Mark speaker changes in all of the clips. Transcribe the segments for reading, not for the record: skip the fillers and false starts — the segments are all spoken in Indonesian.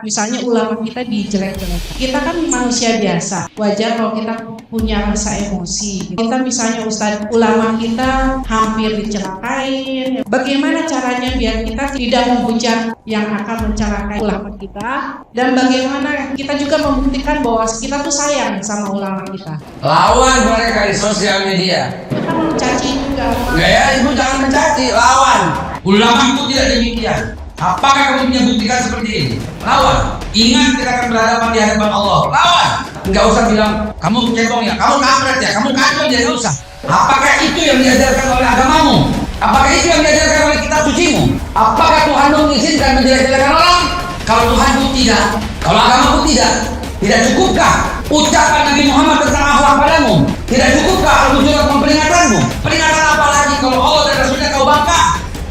Speaker 1: misalnya ulama kita dijelek-jelekan. Kita kan manusia biasa, wajar kalau kita punya rasa emosi. Kita misalnya ustadz ulama kita hampir dicelakain. Bagaimana caranya biar kita tidak menghujat yang akan mencelakai ulama kita, dan bagaimana kita juga membuktikan bahwa kita tuh sayang sama ulama kita.
Speaker 2: Lawan mereka di sosial media.
Speaker 1: Kita mencaci juga.
Speaker 2: Enggak ya, ibu jangan mencaci, lawan. Ulama itu tidak demikian. Apakah kamu punya buktikan seperti ini? Lawan. Ingat kita akan berhadapan di hadapan Allah. Lawan. Enggak usah bilang kamu cebong ya, kamu kampret ya, kamu kacau ya, enggak usah. Apakah itu yang diajarkan oleh agamamu? Apakah itu yang diajarkan oleh kitab sucimu? Apakah Tuhan mengizinkan menjelek-jelekan orang? Kalau Tuhanmu tidak, kalau agamamu tidak cukupkah ucapan Nabi Muhammad tentang akhlak padamu? Tidak cukupkah al-mujarrad memperingatanmu? Peringatan apa lagi kalau Allah dan Rasulnya kau bangga?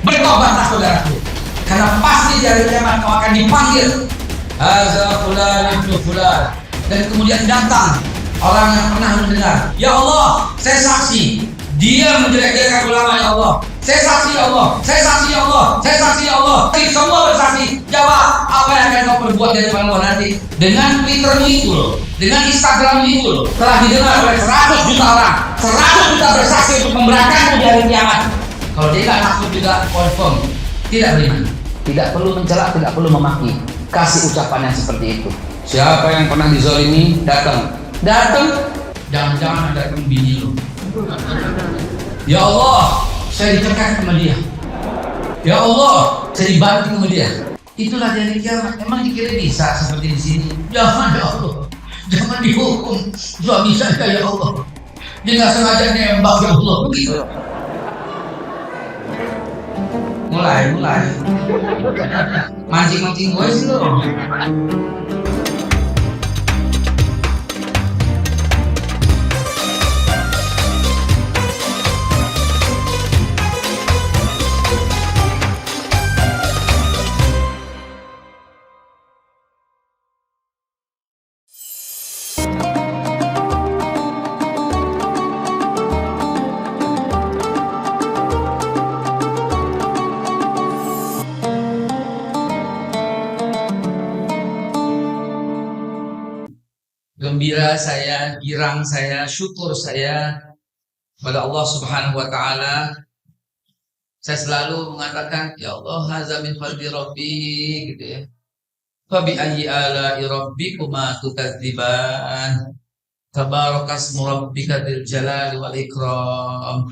Speaker 2: Bertobatlah saudaraku, karena pasti di hari kiamat kau akan dipanggil. Hadza fulan ibnu fulan, dan kemudian datang orang yang pernah mendengar. Ya Allah, saya saksi dia menjelek-jelekan ulama ya Allah. Saya saksi ya Allah, saya saksi ya Allah, saya saksi ya Allah. Semua bersaksi. Jawab, apa yang akan kau perbuat dari Allah nanti? Dengan Twittermu itu loh, dengan Instagrammu itu loh, telah didengar oleh 100 juta orang. 100 juta bersaksi untuk memberatkanmu di hari kiamat. Kalau dia nggak takut juga confirm, tidak beriman. Tidak perlu mencela, tidak perlu memaki. Kasih ucapan yang seperti itu. Siapa yang pernah dizalimi, datang. Jangan-jangan ada bini lo. Ya Allah, saya ditekan sama dia. Ya Allah, saya dibanting sama dia. Itulah dari kiamat. Emang dikira bisa seperti di sini? Jangan ya Allah, jangan dihukum suami saya ya Allah. Dia nggak sengaja nembak ya Allah, begitu. Mulai mancing gue sih lo. Gembira saya, girang saya, syukur saya pada Allah Subhanahu wa taala. Saya selalu mengatakan, ya Allah, hadza min fadli rabbi, gitu ya. Fa bi ayyi ala'i rabbikuma tukadziban. Tabarakasmu rabbika dzil jalali wal ikram.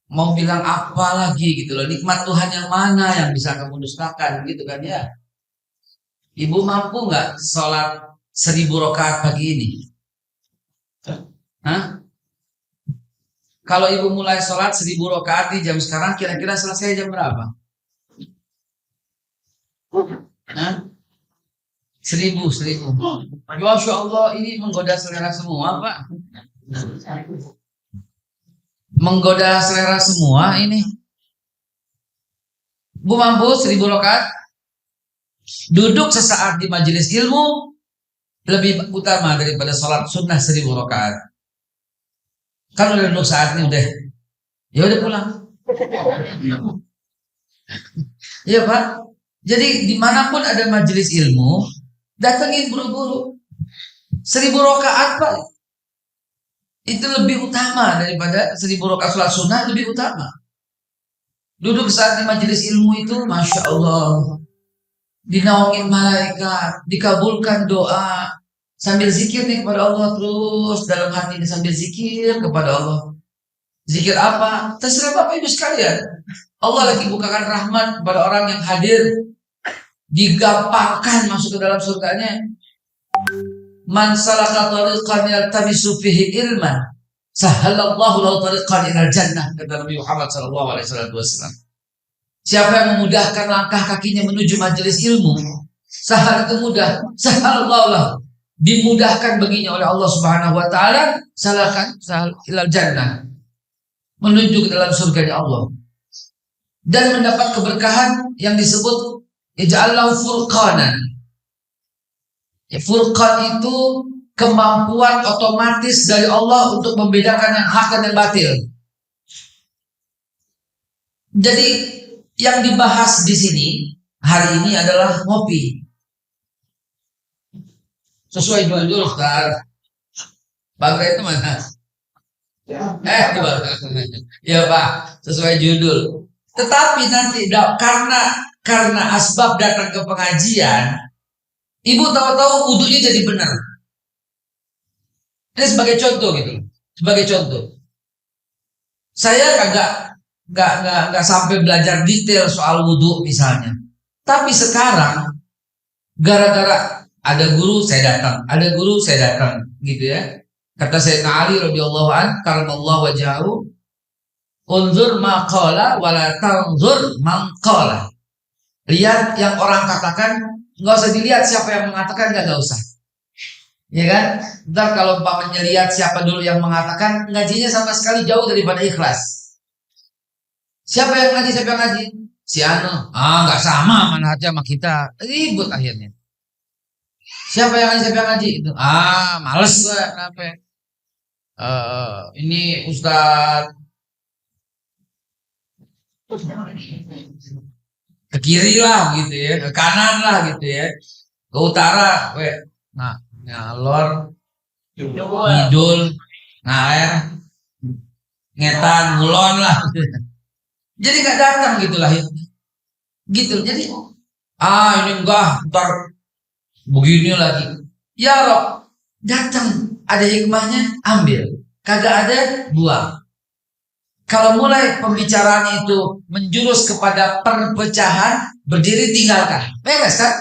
Speaker 2: Mau bilang apa lagi gitu loh, nikmat Tuhan yang mana yang bisa kamu dustakan gitu kan ya. Ibu mampu nggak sholat 1000 rakaat pagi ini? Hah? Kalau ibu mulai sholat 1000 rakaat di jam sekarang, kira-kira selesai jam berapa? Hah? 1000. Masya Allah, ini menggoda selera semua, Pak. Menggoda selera semua ini. Bu mampu 1000 rakaat? Duduk sesaat di majelis ilmu lebih utama daripada sholat sunnah 1000 rakaat. Kalau udah duduk saat ini udah, ya udah pulang. Iya Pak. Jadi dimanapun ada majelis ilmu, datengin buru-buru. 1000 rakaat Pak, itu lebih utama daripada 1000 rakaat sholat sunnah, lebih utama. Duduk saat di majelis ilmu itu, masya Allah, dinaungin malaikat, dikabulkan doa, sambil zikir nih kepada Allah, terus dalam hati ini sambil zikir kepada Allah. Zikir apa? Terserah Bapak Ibu sekalian. Allah lagi bukakan rahmat kepada orang yang hadir, digampangkan masuk ke dalam surganya. Man salaka tariqan yaltamisu fihi ilman, sahalallahu lahu tariqan ilal jannah, kata Nabi Muhammad SAW. Siapa yang memudahkan langkah kakinya menuju majelis ilmu, sahal itu mudah, sahalallahu lahu, dimudahkan baginya oleh Allah Subhanahu wa taala, sahal ilal jannah, menuju ke dalam surga Allah, dan mendapat keberkahan yang disebut ij'allahu furqanan. Ya, furqan itu kemampuan otomatis dari Allah untuk membedakan yang hak dan yang batil. Jadi yang dibahas di sini hari ini adalah ngopi. Sesuai judul, Ustaz. Bangga itu mana? Ya Pak, sesuai judul. Tetapi nanti karena asbab datang ke pengajian, ibu tahu-tahu wudunya jadi benar. Ini sebagai contoh gitu. Sebagai contoh. Saya nggak sampai belajar detail soal wudhu misalnya. Tapi sekarang gara-gara ada guru saya datang, gitu ya. Kata Sayyidina Ali radhiyallahu an, karamallahu wajhahu, unzur ma qala wa la tanzur man qala. Lihat yang orang katakan, nggak usah dilihat siapa yang mengatakan, nggak usah. Ya kan? Ntar kalau umpamanya lihat siapa dulu yang mengatakan, ngajinya sama sekali jauh daripada ikhlas. Siapa yang ngaji? Si Ano. Nggak sama manhajnya sama kita. Ribut akhirnya. Siapa yang ngaji? Itu. Males lah. Kenapa? Ini Ustadz ke kiri lah gitu ya, ke kanan lah gitu ya, ke utara, ngalor, ngidul, ngaer, ngetan, ngulon lah. Jadi nggak datang gitulah ya. Gitu. Jadi ini enggak, ntar begini lagi. Ya Rob, datang, ada hikmahnya, ambil. Kagak ada, buang. Kalau mulai pembicaraan itu menjurus kepada perpecahan, berdiri tinggalkan. Beres kan?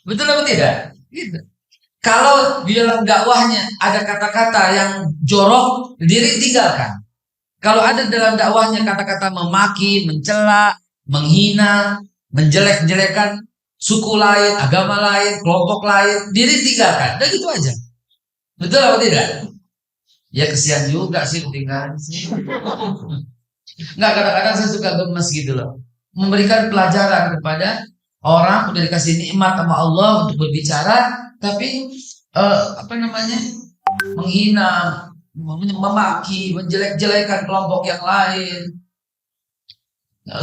Speaker 2: Betul atau tidak? Gitu. Kalau di dalam dakwahnya ada kata-kata yang jorok, berdiri tinggalkan. Kalau ada dalam dakwahnya kata-kata memaki, mencela, menghina, menjelek-jelekan suku lain, agama lain, kelompok lain, diri tinggalkan. Dan gitu aja. Betul atau tidak? Ya kesian juga sih tinggal. Nggak, kadang-kadang saya suka gemes gitu loh. Memberikan pelajaran kepada orang udah dikasih nikmat sama Allah untuk berbicara, tapi menghina, memaki, menjelek-jelekan kelompok yang lain.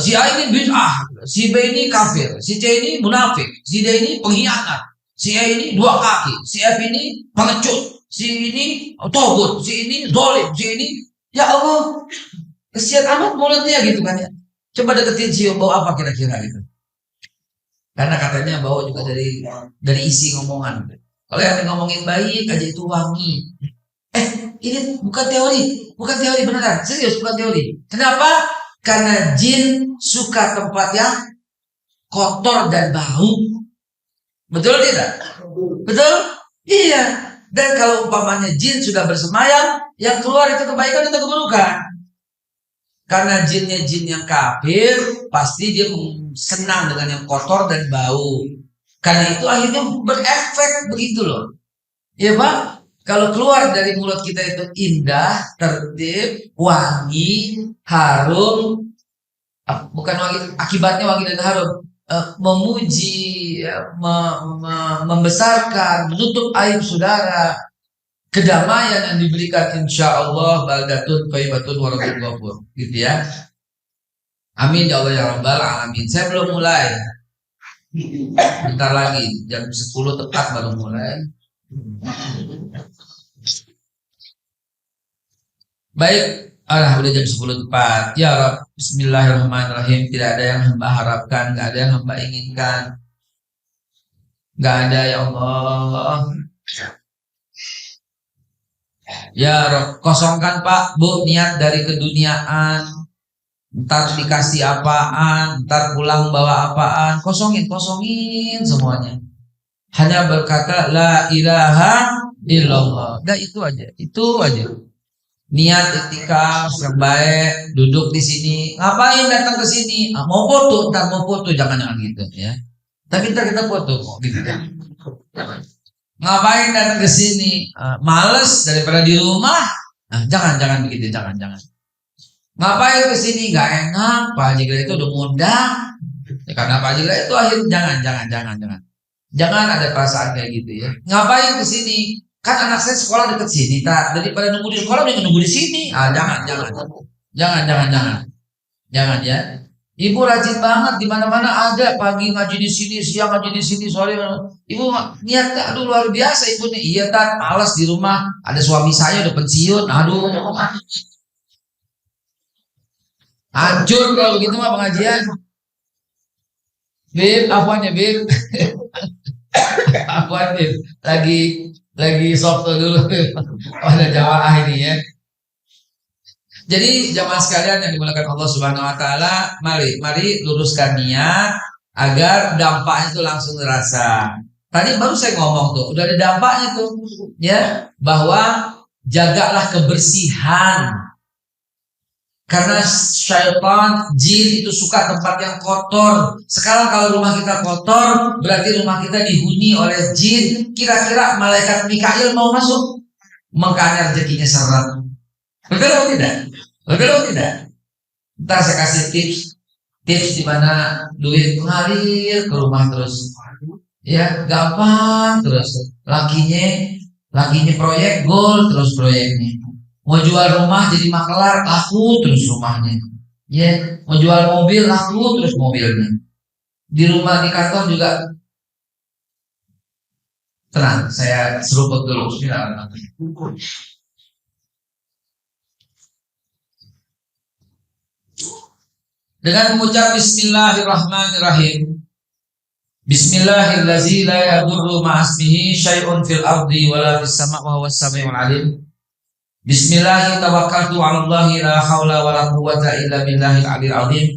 Speaker 2: Si A ini bid'ah, si B ini kafir, si C ini munafik, si D ini pengkhianat, si E ini dua kaki, si F ini pengecut, si ini togut, si ini zalim, si ini, ya Allah, kesian amat mulutnya gitu kan ya. Coba deketin cium bau apa kira-kira gitu. Karena katanya bau juga dari isi ngomongan. Kalau yang ngomongin baik aja itu wangi. Ini bukan teori beneran, serius bukan teori. Kenapa? Karena jin suka tempat yang kotor dan bau. Betul tidak? Betul? Iya. Dan kalau umpamanya jin sudah bersemayam, yang keluar itu kebaikan atau keburukan? Karena jinnya jin yang kafir, pasti dia senang dengan yang kotor dan bau. Karena itu akhirnya berefek begitu loh. Ya Pak? Kalau keluar dari mulut kita itu indah, tertib, wangi, harum, bukan wangi, akibatnya wangi dan harum, memuji, membesarkan, menutup aib saudara, kedamaian yang diberikan insya Allah baldatun thayyibatun wa rabbul ghafur, gitu ya. Amin ya Allah ya rabbal alamin. Saya belum mulai. Bentar lagi jam 10 tepat baru mulai. Baik, udah jam 10 tepat. Ya Rabb, bismillahirrahmanirrahim. Tidak ada yang hamba harapkan, tidak ada yang hamba inginkan. Tidak ada ya Allah. Ya Rabb, kosongkan Pak, Bu, niat dari keduniaan. Ntar dikasih apaan, ntar pulang bawa apaan. Kosongin semuanya. Hanya berkata la ilaha illallah. Dah itu aja. Niat iktikaf yang baik, duduk di sini. Ngapain datang ke sini? Mau foto, jangan gitu ya. Tapi ntar kita foto gitu ya. Ngapain datang ke sini? Males daripada di rumah. Jangan begitu, jangan. Ngapain ke sini? Gak enak. Pak Haji itu udah ngundang. Ya, karena Pak Haji itu akhirnya jangan. Jangan ada perasaan kayak gitu ya. Ngapain ke sini? Kan anak saya sekolah dekat sini, daripada nunggu di sekolah, dia nunggu di sini. Jangan ya. Ibu rajin banget, di mana-mana ada, pagi ngaji di sini, siang ngaji di sini, sore. Ibu niatnya aduh luar biasa ibu nih. Iya Tat, malas di rumah, ada suami saya udah pensiun. Aduh, hancur kalau gitu mah pengajian. Bib, apaan ya Bib? Apaan Bib? Lagi soft dulu pada jamaah ini ya. Jadi jamaah sekalian yang dimuliakan Allah Subhanahu wa taala, mari luruskan niat agar dampaknya itu langsung terasa. Tadi baru saya ngomong tuh, udah ada dampaknya tuh ya, bahwa jagalah kebersihan. Karena syaitan, jin itu suka tempat yang kotor. Sekarang kalau rumah kita kotor, berarti rumah kita dihuni oleh jin. Kira-kira malaikat Mikail mau masuk? Makanya rezekinya seret. Betul atau tidak? Betul atau tidak? Ntar saya kasih tips di mana duit mengalir ke rumah terus. Ya, gampang terus. Lakinya proyek gol terus proyeknya. Mau jual rumah jadi makelar, laku terus rumahnya. Ya, mau jual mobil, laku terus mobilnya. Di rumah di kantor juga. Tenang, saya seruput dulu. Bismillahirrahmanirrahim. Dengan mengucap Bismillahirrahmanirrahim. Bismillahirrahmanirrahim. La yadurru ma'asmihi syai'un fil ardi wala fis sama' wa huwas sami'ul alim. Bismillahirrahmanirrahim. Tawakkaltu 'ala Allahi la haula wala quwwata illa billahil 'aliyyil 'azim.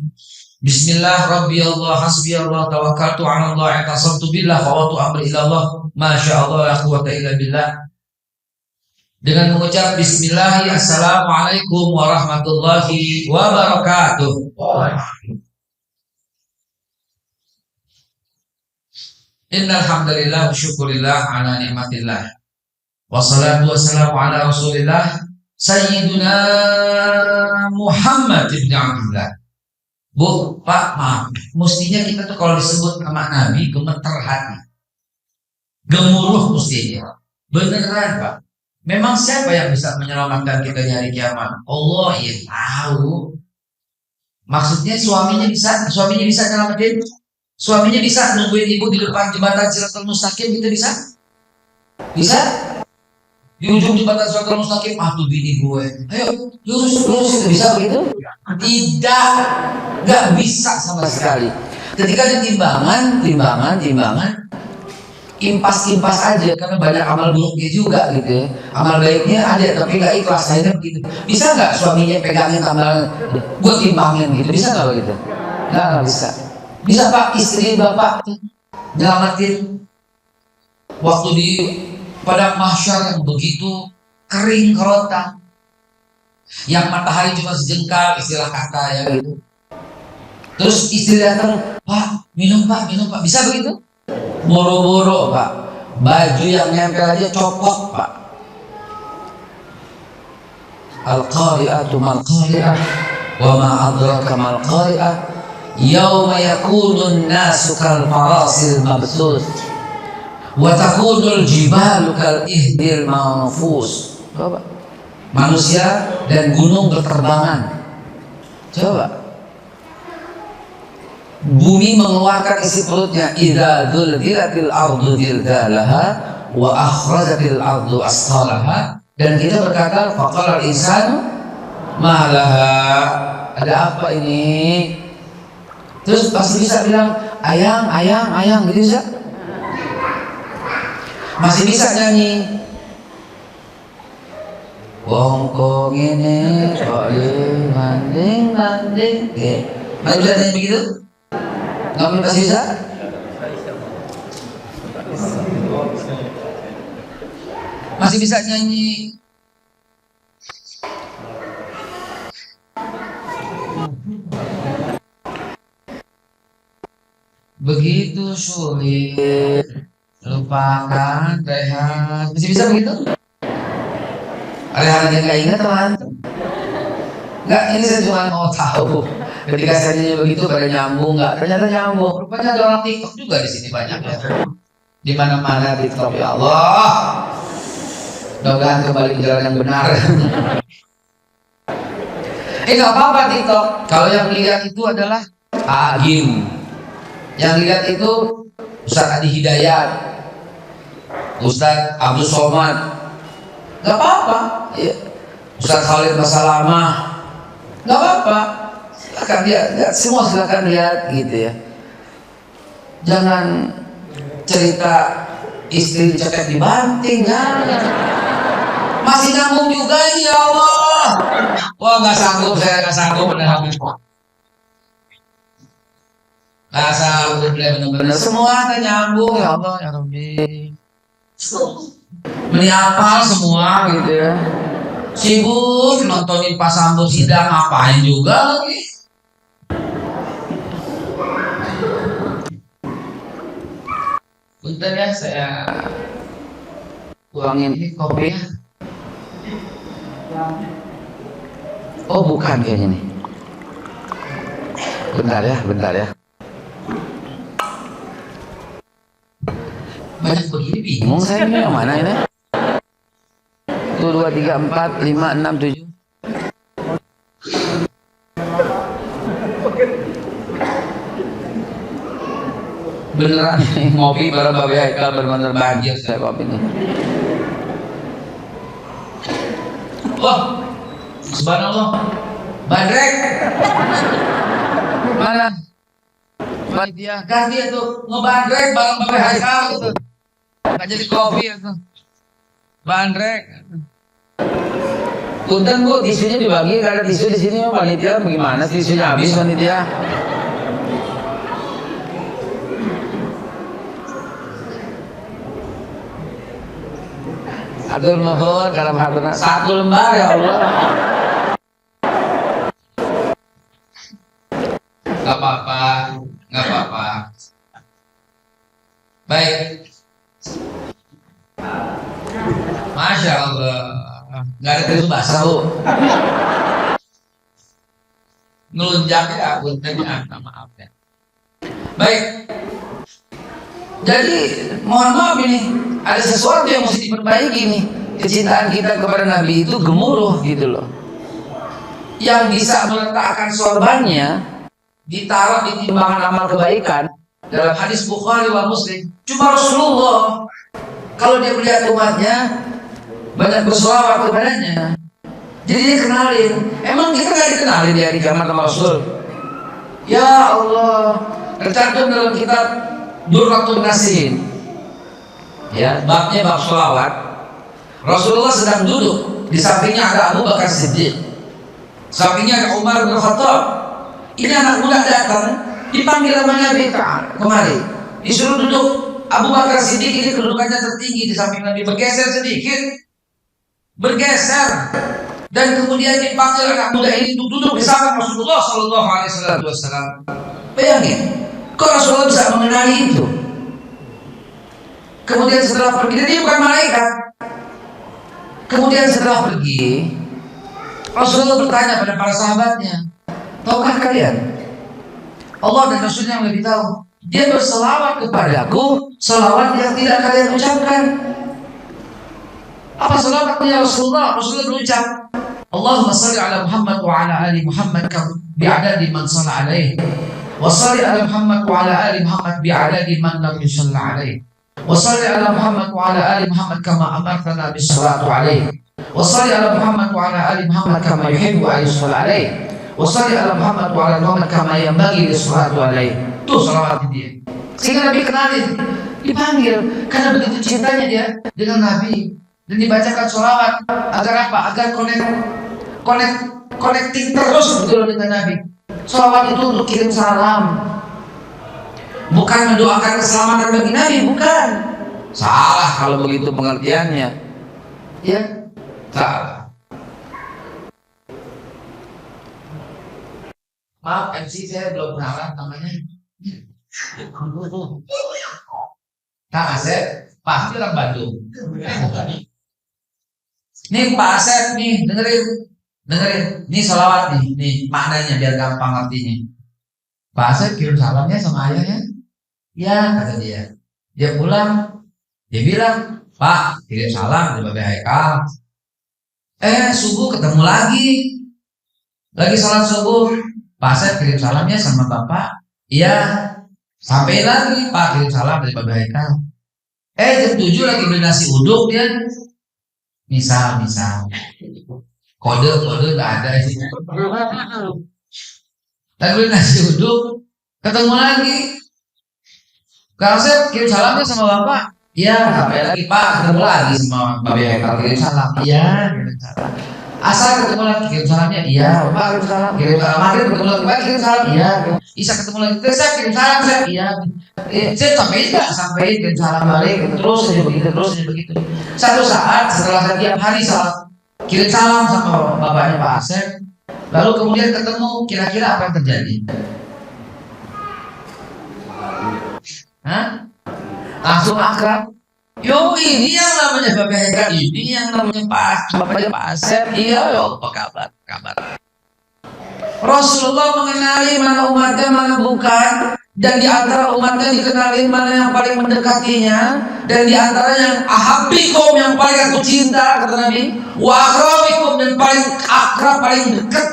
Speaker 2: Bismillah rabbi Allah hasbi Allah tawakkaltu 'ala Allah i'tasamtu billah fawatu amri ila Allah masya Allah la quwwata illa billah. Dengan mengucap Bismillahirrahmanirrahim. Assalamualaikum warahmatullahi wabarakatuh. Innal hamdalillah wa syukurillah ala nikmatillah. Wassalatu wassalamu ala Rasulillah Sayyiduna Muhammad ibn Abdullah. Bu, Pak, maaf. Mestinya kita tuh kalau disebut sama Nabi gemeter hati, gemuruh mestinya. Beneran Pak. Memang siapa yang bisa menyelamatkan kita di hari kiamat? Allah yang tahu. Maksudnya suaminya bisa nyelamatin? Suaminya bisa nungguin ibu di depan jembatan Shiratal Mustaqim gitu bisa? Bisa? Di ujung jembatan Shiratal Mustaqim, tuh bini gue. Ayo, lurus bisa begitu? Tidak, nggak bisa sama sekali. Ketika ada timbangan, impas aja karena banyak amal buruknya juga gitu ya. Amal baiknya ada tapi nggak ikhlas, akhirnya begitu. Bisa nggak suaminya pegangin tambalan, gue timbangin gitu? Bisa nggak begitu? Nggak bisa. Bisa Pak, istri Bapak nyelamatin waktu di pada mahsyar yang begitu kering kerontang, yang matahari cuma sejengkal istilah kata ya gitu. Terus istri datang, Pak minum Pak, bisa begitu? Boro-boro Pak, baju yang nempel aja copot Pak. Al-qari'atu mal-qari'ah wa ma adraka mal-qari'ah yauma yakunun nasu kal farasil mabsus wa takunul jibalu kal ihdil manfus. Coba manusia dan gunung berterbangan. Coba bumi mengeluarkan isi perutnya. Idza dzulzilatil ardu zilzalaha wa akhrajatil ardu asqalaha. Dan kita berkata faqala al-insanu ma laha. Ada apa ini? Terus pasti bisa bilang ayang gitu bisa? Masih bisa nyanyi. Wongkong ini soalnya banding. Masih bisa nyanyi begitu? Nggak masih bisa? Masih bisa nyanyi. Begitu sulit lupakan rehat. Masih bisa begitu? Rehat yang nggak ingat teman? Nggak, ini saya cuma mau tahu. Ketika saya nyanyi begitu pada nyambung nggak? Ternyata nyambung. Rupanya ada orang TikTok juga di sini banyak ya. Di mana-mana TikTok ya Allah. Mudah-mudahan kembali ke jalan yang benar. Nggak apa-apa TikTok. Kalau yang lihat itu adalah Agim. Yang lihat itu Ustaz Adi Hidayat, Ustaz Abdul Somad, gak apa-apa. Ya. Ustaz Khalid Masalamah, gak apa-apa. Silakan lihat, semua silakan lihat gitu ya. Jangan cerita istri dicopet dibanting, jangan. Masih nyambung juga ya Allah. Wah nggak sanggup, saya nggak sanggup benar-benar. Nggak sanggup benar-benar. Semua tak nyambung ya Allah ya Rabbi. Menihafal semua gitu ya. Sibuk nontonin Pak Sambo sidang, ngapain juga lagi. Bentar ya, saya tuangin ini kopi ya. Oh bukan kayaknya nih. Bentar ya. Banyak begini bingung saya ini yang mana ini? 1, 2, 3, 4, 5, 6, 7. Beneran nih, ngopi bareng Babe Haikal bener-bener banjir saya kopi nih. Wah, subhanallah. Bandrek. Mana? Panitia ganti itu ngebandrek bareng Babe Haikal gitu. Nggak jadi kopi itu. Bandrek. Punten Bu, tisunya dibagi, gak ada tisu di sini panitia. Bagaimana tisunya habis panitia? Atur nuhun kalau hartuna 1 lembar ya Allah. Gak apa-apa. Baik. Masya Allah. Gak ada tisu basah Bu. Ngelunjak ya, puntennya, maaf ya. Baik. Jadi mohon maaf ini ada sesuatu yang mesti diperbaiki nih. Kecintaan kita kepada Nabi itu gemuruh gitu loh. Yang bisa meletakkan sorbannya ditaruh di timbangan amal kebaikan dalam hadis Bukhari wa Muslim cuma Rasulullah. Kalau dia melihat umatnya banyak bersolawat kepadanya, jadi dia kenalin. Emang kita gak dikenalin di hari kiamat sama Rasul? Ya Allah, tercantum dalam kitab Durratun Nasin, ya, babnya bab sholawat. Rasulullah sedang duduk, di sampingnya ada Abu Bakar Siddiq, sampingnya ada Umar bin Khattab. Ini anak muda datang, dipanggil sama Nabi kemari, disuruh duduk. Abu Bakar Siddiq ini kedudukannya tertinggi di samping Nabi, bergeser sedikit, dan kemudian dipanggil anak muda ini duduk di samping Rasulullah Sallallahu Alaihi Wasallam. Bayangin. Kok Rasulullah bisa mengenali itu? Kemudian setelah pergi, dia bukan malaikat. Kemudian setelah pergi, Rasulullah bertanya pada para sahabatnya, tahukah kalian? Allah dan Rasulnya yang lebih tahu. Dia berselawat kepadaku, selawat yang tidak kalian ucapkan. Apa selawatnya Rasulullah? Rasulullah berucap, Allahumma salli ala Muhammad wa ala ali Muhammad bi'adadi man salla alaih. Wassalli ala Muhammad wa ala ali Muhammad bi'adadi man lam yusalla alaih. Wassalli ala Muhammad wa ala ali Muhammad kama amartana bis-salatu alaih. Wassalli ala Muhammad wa ala ali Muhammad kama yuhibbu an yusalla alaih. Wassalli ala Muhammad wa ala Muhammad kama yanbaghi lis-salatu alaih. Tuh salawat dia. Sehingga Nabi kenalin, dipanggil karena begitu cintanya dia dengan Nabi, dan dibacakan salawat agar apa? Agar connecting terus betul dengan Nabi. Salawat itu untuk kirim salam, bukan mendoakan keselamatan bagi Nabi, bukan. Salah kalau begitu pengertiannya, ya salah. Maaf MC, saya belum kenalan namanya. Kang Asep, pasti orang Bandung. Nih Pak Asep nih, dengerin, nih salawat nih maknanya biar gampang artinya. Pak Asep kirim salamnya sama ayahnya, ya kata dia. Dia pulang, dia bilang, Pak kirim salam dari Babe Haikal. Subuh ketemu lagi salat subuh. Pak Asep kirim salamnya sama bapak Iya. Sampai lagi Pak kirim salam dari Bapak Haikal. Jam 7 lagi beli nasi uduk dia. Misal. Kode nggak ada itu. Lagi beli nasi uduk, ketemu lagi. Kalau saya kirim salamnya sama Bapak. Iya, sampai lagi Pak ketemu lagi sama Bapak Haikal kirim salam. Iya, kirim salam. Asal ketemu lagi kirim salamnya. Iya, Bapak kirim salam. Kirim salam. Maghrib ketemu lagi Pak kirim salam. Iya. Isa ketemu lagi. Saya kirim salam saya. Iya. Saya sampai kirim salam balik. Terus aja begitu. Satu saat setelah saya tiap hari kirim salam sama bapaknya Pak Asep, lalu kemudian ketemu, kira-kira apa yang terjadi? Langsung akrab. Yo, ini yang namanya Bapak Haikal, ini yang namanya bapaknya Pak Asep. Iya, yo, apa kabar? Rasulullah mengenali mana umatnya, mana bukan. Dan di antara umatnya dikenali mana yang paling mendekatinya. Dan di antara yang ahabbikum yang paling aku cinta, kata Nabi, wa akrabikum dan paling akrab, paling dekat.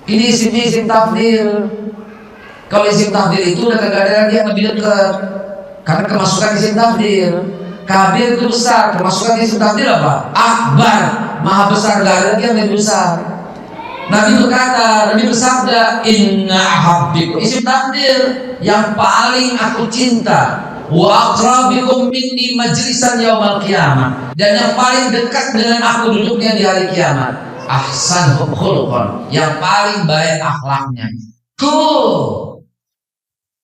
Speaker 2: Ini isim tafdil. Kalau isim tafdil itu kadang-kadang dia lebih dekat. Karena kemasukan isim tafdil. Kabir itu besar, kemasukan isim tafdil apa? Akbar, maha besar, gak ada yang lebih besar. Nabi bersabda, inna ahabbikum, isim tafdil, yang paling aku cinta, wa aqrabikum minni majlisan yaumal qiyamah, dan yang paling dekat dengan aku duduknya di hari kiamat, ahsanuhum khuluqan, yang paling baik akhlaknya.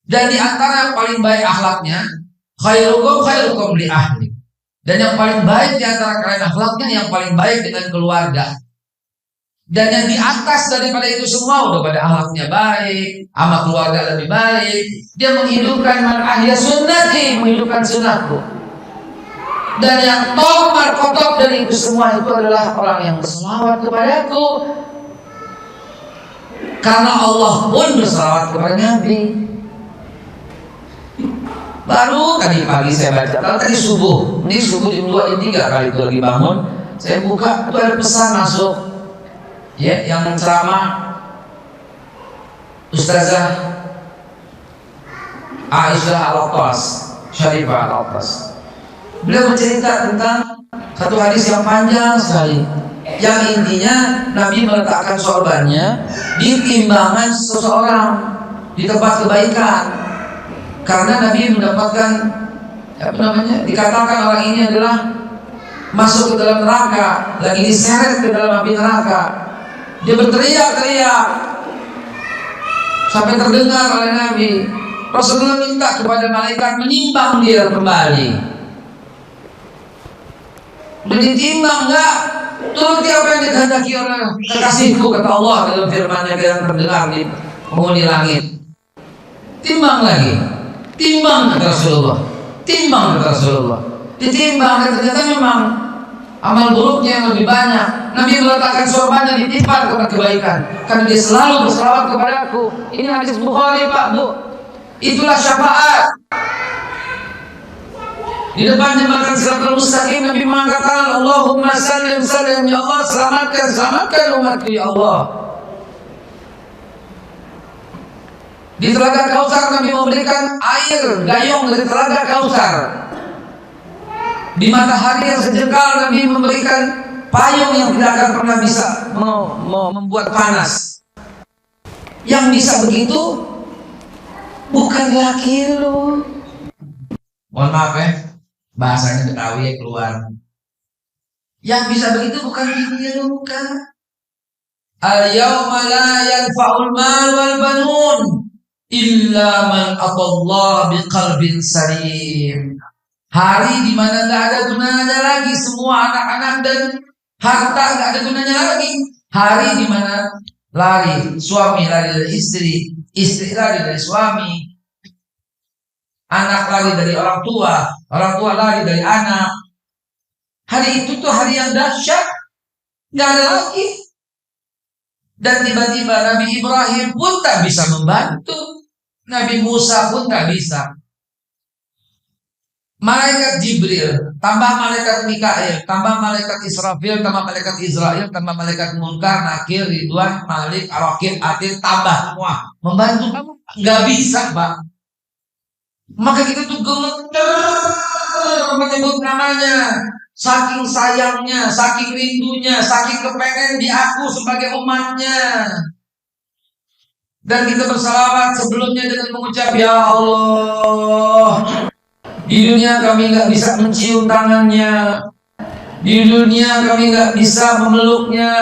Speaker 2: Dan di antara yang paling baik akhlaknya, khairukum li ahli, dan yang paling baik di antara kalian akhlaknya yang paling baik dengan keluarga. Dan yang di atas daripada itu semua udah pada akhlaknya baik, sama keluarga lebih baik. Dia menghidupkan man ahya sunnati, menghidupkan sunnahku. Dan yang top markotop dari itu semua itu adalah orang yang berselawat kepadaku. Karena Allah pun berselawat kepada Nabi. Baru tadi pagi saya baca, kalau tadi subuh, ini subuh jam 2 ini 3 kali itu lagi bangun, saya buka itu ada pesan masuk. Ya, yang ceramah Ustazah Aisyah Al-Attas, Syarifah Al-Attas. Beliau bercerita tentang satu hadis yang panjang sekali, yang intinya Nabi meletakkan sorbannya di timbangan seseorang di tempat kebaikan, karena Nabi mendapatkan dikatakan orang ini adalah masuk ke dalam neraka, lagi diseret ke dalam api neraka. Dia berteriak-teriak sampai terdengar oleh Nabi. Rasulullah minta kepada malaikat menimbang dia kembali. Udah ditimbang enggak? Turuti apa yang dikehendaki oleh kekasihku, kata Allah dalam firman-Nya yang terdengar di penghuni langit. Timbang lagi. Timbang kata Rasulullah. Ditimbang dan ternyata memang amal buruknya yang lebih banyak. Nabi meletakkan sorbannya di timpan kepada kebaikan, karena dia selalu berselawat kepadaku. Ini hadis Bukhari, Pak, Bu. Itulah syafaat. Di depan jembatan Siratal Mustaqim Nabi mengatakan, Allahumma sallim, ya Allah, selamatkan umatku ya Allah. Di Telaga Kautsar Nabi memberikan air gayung dari Telaga Kautsar. Di matahari yang sejengkal Nabi memberikan payung yang tidak akan pernah bisa membuat panas. Yang bisa begitu bukan laki lu. Mohon maaf ya, bahasanya Betawi keluar. Yang bisa begitu bukan laki lu, bukan. Al-yawma la yanfa'ul mal wal banun illa man atallaha biqalbin salim. Hari di mana nggak ada gunanya lagi semua anak-anak dan harta, nggak ada gunanya lagi. Hari di mana suami lari dari istri, istri lari dari suami, anak lari dari orang tua lari dari anak. Hari itu tuh hari yang dahsyat, nggak ada lagi. Dan tiba-tiba Nabi Ibrahim pun tak bisa membantu, Nabi Musa pun tak bisa. malaikat Jibril, tambah malaikat Mikail, tambah malaikat Israfil, tambah malaikat Israel, tambah malaikat Munkar, Nakir, Ridwan, Malik, Arokib, Atid, tambah semua membantu kamu. Nggak bisa, Pak. Maka kita tuh gemeter menyebut namanya, saking sayangnya, saking rindunya, saking kepengen diaku sebagai umatnya. Dan kita bersalawat sebelumnya dengan mengucap, ya Allah, di dunia kami nggak bisa mencium tangannya, di dunia kami nggak bisa memeluknya,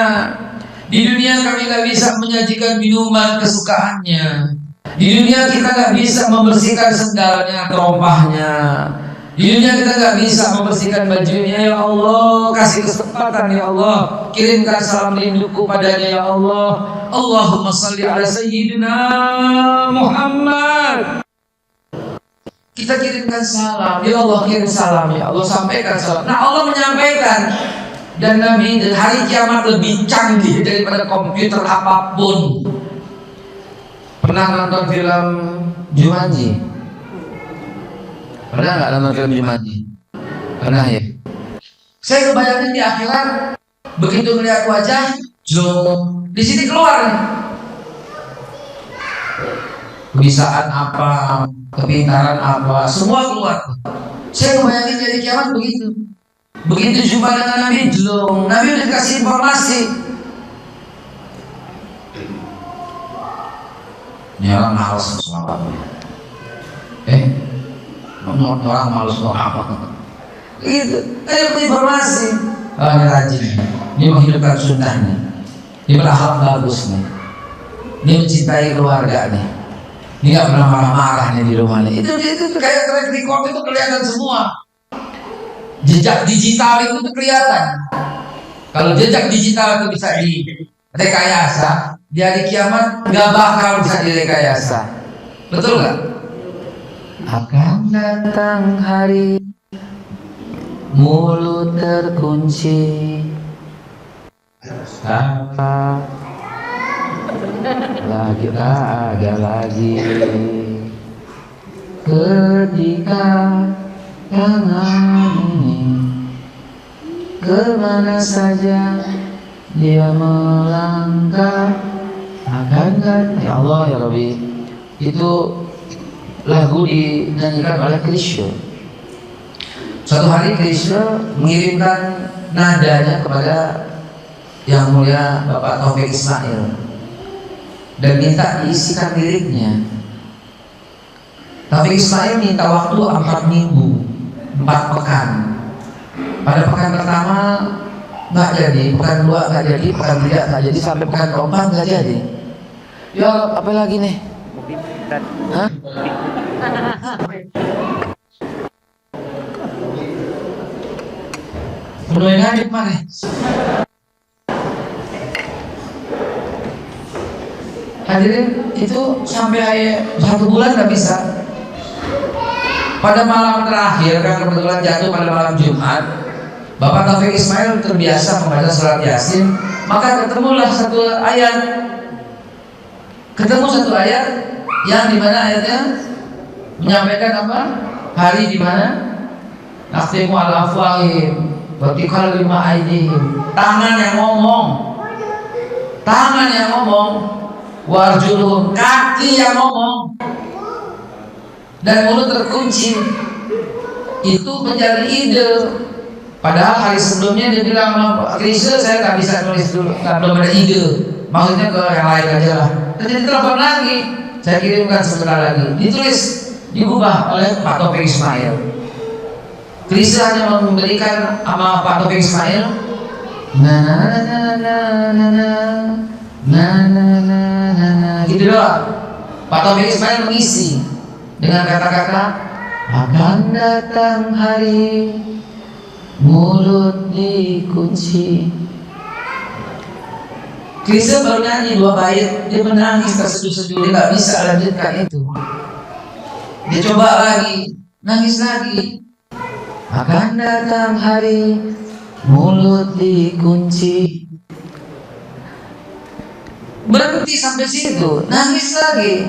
Speaker 2: di dunia kami nggak bisa menyajikan minuman kesukaannya, di dunia kita nggak bisa membersihkan sendalnya, teropahnya, di dunia kita nggak bisa membersihkan bajunya. Ya Allah, kasih kesempatan ya Allah, kirimkan salam rinduku padanya ya Allah. Allahumma salli ala sayyidina Muhammad. Kita kirimkan salam, ya Allah, kirim salam, ya Allah, sampaikan salam. Nah, Allah menyampaikan, dan Nabi, dan hari kiamat lebih canggih daripada komputer apapun. Pernah nonton film Jumanji? Pernah nggak nonton film Jumanji? Pernah ya? Saya kebayangin di akhirat, begitu melihat wajah, jom, di sini keluar nih. Kebisaan apa, kepintaran apa, semua keluar. Saya kebayangin dari kiamat begitu. Begitu jumpa dengan Nabi, belum. Nabi udah kasih informasi. Ini orang malas sama kamu. Orang malas sama kamu. Gitu. Ayo informasi. Oh, ini rajin. Ini menghidupkan sunnah nih. Ini berakhlak bagus nih. Ini mencintai keluarga nih. Ini nggak pernah marah-marah nih di rumah nih. Itu kayak track record itu kelihatan semua. Jejak digital itu tuh kelihatan. Kalau jejak digital itu bisa direkayasa, di hari kiamat nggak bakal bisa direkayasa. Betul nggak? Akan datang hari mulut terkunci. Lagi tak ada lagi ketika tangan ini kemana saja dia melangkah akan ya Allah ya Rabbi. Itu lagu dinyanyikan oleh Krisya. Suatu hari Krisya mengirimkan nadanya kepada yang mulia Bapak Taufik Ismail dan minta diisikan liriknya. Taufik Ismail minta waktu 4 minggu, 4 pekan. Pada pekan pertama nggak jadi, pekan 2 nggak jadi, pekan 3 nggak jadi, sampai pekan keempat nggak jadi. Ya apa lagi nih? Hah? Mulai ngadip mana? Hadirin, itu sampai 1 bulan nggak bisa. Pada malam terakhir, kan kebetulan jatuh pada malam Jumat, Bapak Taufik Ismail terbiasa membaca surat Yasin, maka ketemulah satu ayat. Ketemu satu ayat yang dimana ayatnya menyampaikan apa? Hari dimana nakhtimu ala afwahihim wa tukallimu aydihim. Tangan yang ngomong, tangan yang ngomong, warjuluhum, kaki yang ngomong, dan mulut terkunci. Itu menjadi ide. Padahal hari sebelumnya dia bilang, Krisya saya nggak bisa nulis dulu, belum ada ide. Maksudnya ke yang lain aja lah. Ternyata telepon lagi, saya kirimkan sebentar lagi. Ditulis, diubah oleh Pak Taufik Ismail. Krisya hanya memberikan sama Pak Taufik Ismail, gitu doang. Pak Taufik Ismail mengisi dengan kata-kata akan datang hari mulut dikunci. Krisya baru nyanyi 2 bait, dia menangis terseduh-seduh, dia nggak bisa lanjutkan itu. Dia coba lagi, nangis lagi. Akan datang hari mulut dikunci. Berhenti sampai situ, nangis lagi.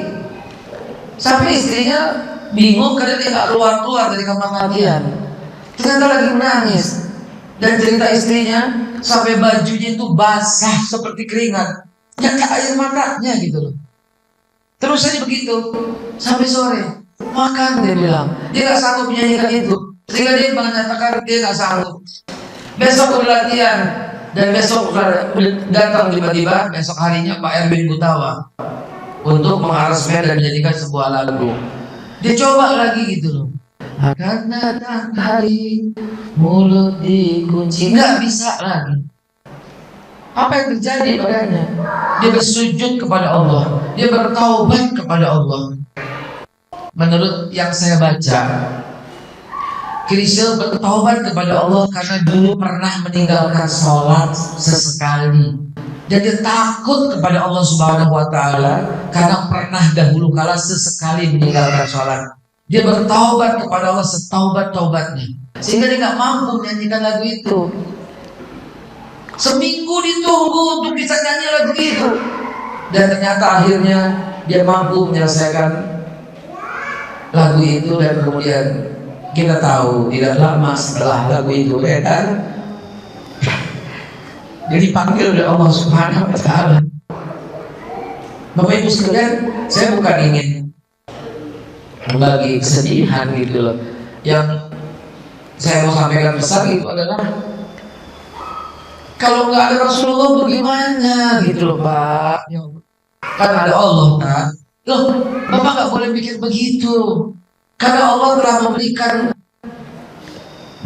Speaker 2: Sampai istrinya bingung karena dia nggak keluar dari kamar mandian. Ternyata lagi menangis. Dan cerita istrinya sampai bajunya itu basah seperti keringat, nggak ada air matanya gitu loh. Terus saja begitu sampai sore. Makan dia bilang, dia nggak sanggup menyanyikan itu. Sehingga dia mengatakan dia nggak sanggup. Besok latihan dan besok datang tiba-tiba besok harinya Pak Erwin Gutawa untuk mengaransemen dan menjadikan sebuah lagu. Dia coba lagi gitu loh. Akan datang hari mulut dikunci, nggak bisa lagi. Apa yang terjadi padanya? Dia bersujud kepada Allah, dia bertaubat kepada Allah. Menurut yang saya baca, Krisel bertaubat kepada Allah karena dulu pernah meninggalkan sholat sesekali. Dan dia takut kepada Allah Subhanahu wa Ta'ala karena pernah dahulu kala sesekali meninggalkan sholat. Dia bertaubat kepada Allah setaubat-taubatnya, sehingga dia nggak mampu menyanyikan lagu itu. Seminggu ditunggu untuk bisa nyanyi lagu itu, dan ternyata akhirnya dia mampu menyelesaikan lagu itu. Dan kemudian kita tahu tidak lama setelah lagu itu beredar, dia dipanggil oleh Allah Subhanahu wa Ta'ala. Bapak Ibu sekalian, saya bukan ingin berbagi kesedihan gitu loh. Yang saya mau sampaikan pesan itu adalah, kalau nggak ada Rasulullah bagaimana gitu loh Pak. Kan ada Allah kan. Loh, Bapak nggak boleh mikir begitu. Karena Allah telah memberikan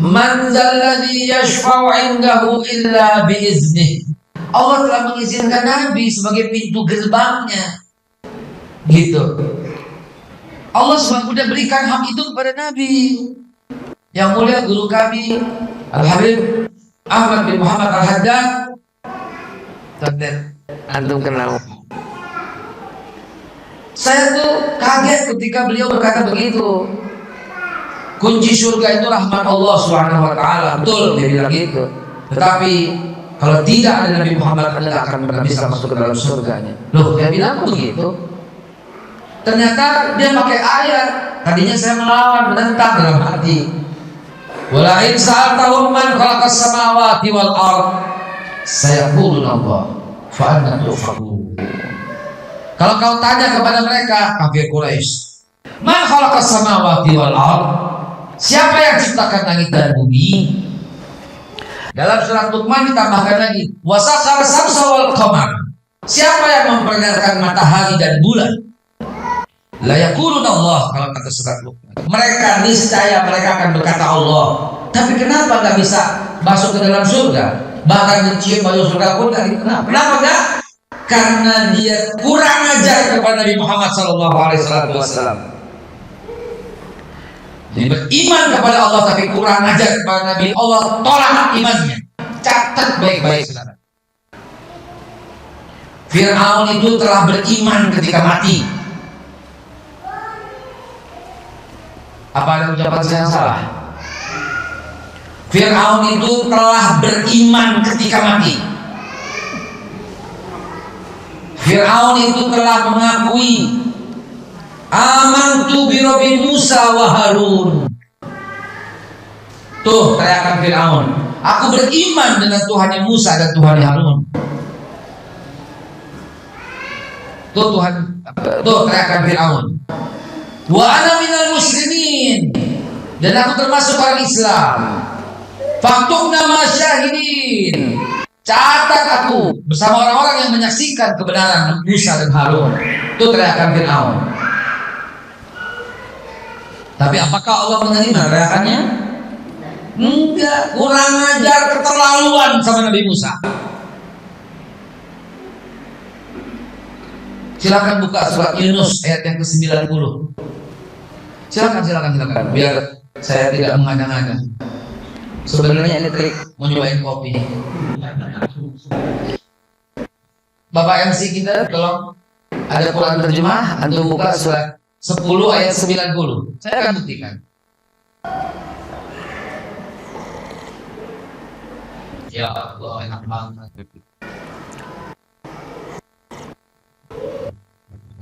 Speaker 2: man dzalladzi yashfa'u 'indahu illa biiznih. Allah telah mengizinkan Nabi sebagai pintu gerbangnya. Gitu. Allah sudah berikan hak itu kepada Nabi. Yang mulia guru kami Al-Habib Ahmad bin Muhammad Al-Haddad. Antum kenal. Saya tuh kaget ketika beliau berkata begitu. Kunci surga itu rahmat Allah Subhanahu wa Ta'ala. Betul dia bilang gitu. Tetapi kalau tidak ada Nabi Muhammad, Anda tidak akan pernah bisa masuk ke dalam surganya. Loh, dia bilang begitu. Ternyata dia pakai ayat. Tadinya saya melawan, menentang dalam hati. Wala in sa'altahum man khalaqas samawati wal ard sayaqulun Allah fa anna tufakun. Kalau kau tanya kepada mereka kafir Quraisy, man khalaqas samawati wal ard, siapa yang ciptakan langit dan bumi? Dalam surat Luqman ditambahkan lagi, wasakhara samsa wal qamar, siapa yang memperlihatkan matahari dan bulan? La yaqulun Allah, kalau kata surat Luqman. Mereka niscaya mereka akan berkata Allah. Tapi kenapa nggak bisa masuk ke dalam surga? Bahkan mencium bau surga pun nggak. Kenapa nggak? Karena dia kurang ajar kepada Nabi Muhammad SAW. Jadi beriman kepada Allah tapi kurang ajar kepada Nabi, Allah tolak imannya. Catat baik-baik saudara. Fir'aun itu telah beriman ketika mati. Apa ada ucapan saya yang salah? Fir'aun itu telah beriman ketika mati. Fir'aun itu telah mengakui amantu bi Rabbi Musa wa Harun. Tuh teriakan Fir'aun, aku beriman dengan Tuhannya Musa dan Tuhannya Harun. Tuh teriakan Fir'aun. Wa ana minal muslimin, dan aku termasuk orang Islam. Faktubna masyahidin, catat aku bersama orang-orang yang menyaksikan kebenaran Musa dan Harun. Itu teriakan Fir'aun. Tapi apakah Allah menerima teriakannya? Enggak, kurang ajar, keterlaluan sama Nabi Musa. Silakan buka surat Yunus ayat yang ke-90. Silakan. Biar saya tidak mengada-ngada. Sebenarnya ini trik mau nyobain kopi. Bapak MC kita tolong, ada Quran terjemah, antum buka surat 10 ayat 90. Saya akan buktikan. Ya Allah, enak banget.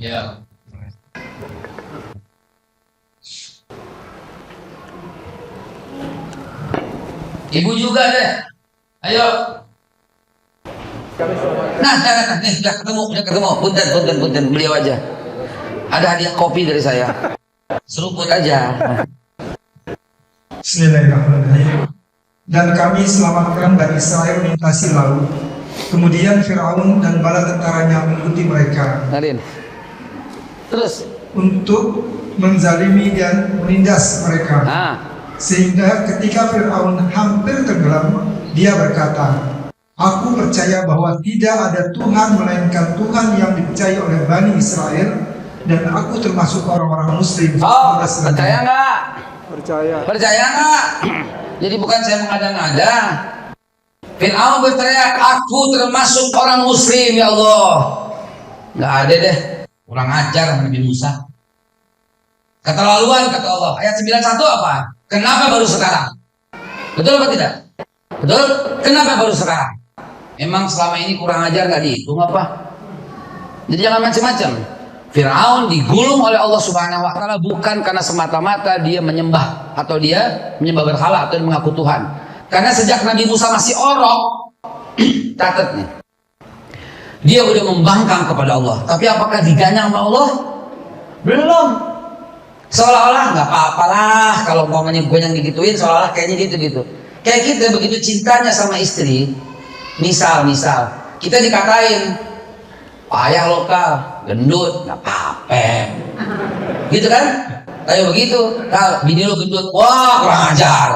Speaker 2: Ya. Ibu juga deh. Ayo. Nah, nih udah ketemu. Punten beliau aja. Ada hadiah kopi dari saya. Seruput aja.
Speaker 3: Bismillahirrahmanirrahim. Dan kami selamatkan Bani Israel melintasi laut. Kemudian Firaun dan bala tentaranya mengikuti mereka.
Speaker 2: Nadine. Terus
Speaker 3: Untuk menzalimi dan menindas mereka.
Speaker 2: nah,
Speaker 3: Sehingga ketika Firaun hampir tenggelam, dia berkata, "Aku percaya bahwa tidak ada Tuhan melainkan Tuhan yang dipercaya oleh Bani Israel, dan aku termasuk orang-orang Muslim."
Speaker 2: percaya nggak? Percaya nggak? Jadi bukan saya mengada-ngada. Fir'aun berteriak, aku termasuk orang Muslim, ya Allah. Nggak ada deh. Kurang ajar Nabi Musa. Keterlaluan kata Allah. Ayat 91 apa? Kenapa baru sekarang? Betul apa tidak? Betul? Kenapa baru sekarang? Emang selama ini kurang ajar nggak dihitung apa? Jadi jangan macam-macam. Fir'aun digulung oleh Allah Subhanahu wa taala bukan karena semata-mata dia menyembah atau dia menyembah berhala atau mengaku Tuhan. Karena sejak Nabi Musa masih orok, catat nih. Dia udah membangkang kepada Allah. Tapi apakah diganyang sama Allah? Belum. Seolah-olah nggak apa-apalah kalau umpamanya gue yang digituin, seolah-olah kayaknya gitu-gitu. Kayak kita begitu cintanya sama istri, misal kita dikatain payah lokal, gendut, nggak apa-apa, gitu kan? Kayak begitu, kalau bini lo gendut, wah kurang ajar,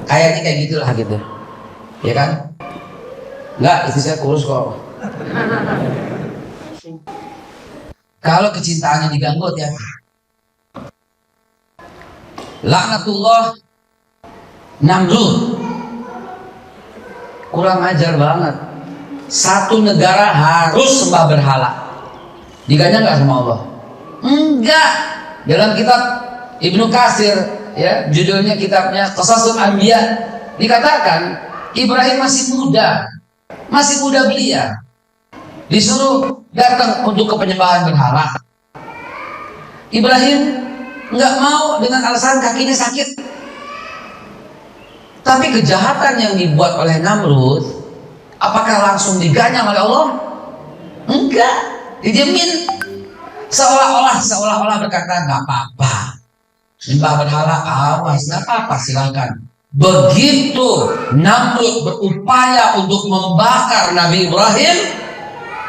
Speaker 2: kayaknya kayak gitulah gitu, ya kan? Nggak, istri saya kurus kok. Kalau kecintaannya diganggu, ya laknatullah Namrud, kurang ajar banget. Satu negara harus sembah berhala. Diganyang nggak sama Allah? Enggak. Dalam kitab Ibnu Katsir, ya, judulnya kitabnya Qasasul Anbiya, dikatakan Ibrahim masih muda belia, disuruh datang untuk kepenyembahan berhala. Ibrahim nggak mau dengan alasan kakinya sakit. Tapi kejahatan yang dibuat oleh Namrud, apakah langsung diganyang oleh Allah? Enggak, dijamin. Seolah-olah berkata nggak apa-apa, sembah berhala awas, nggak apa-apa, silakan. Begitu Namrud berupaya untuk membakar Nabi Ibrahim,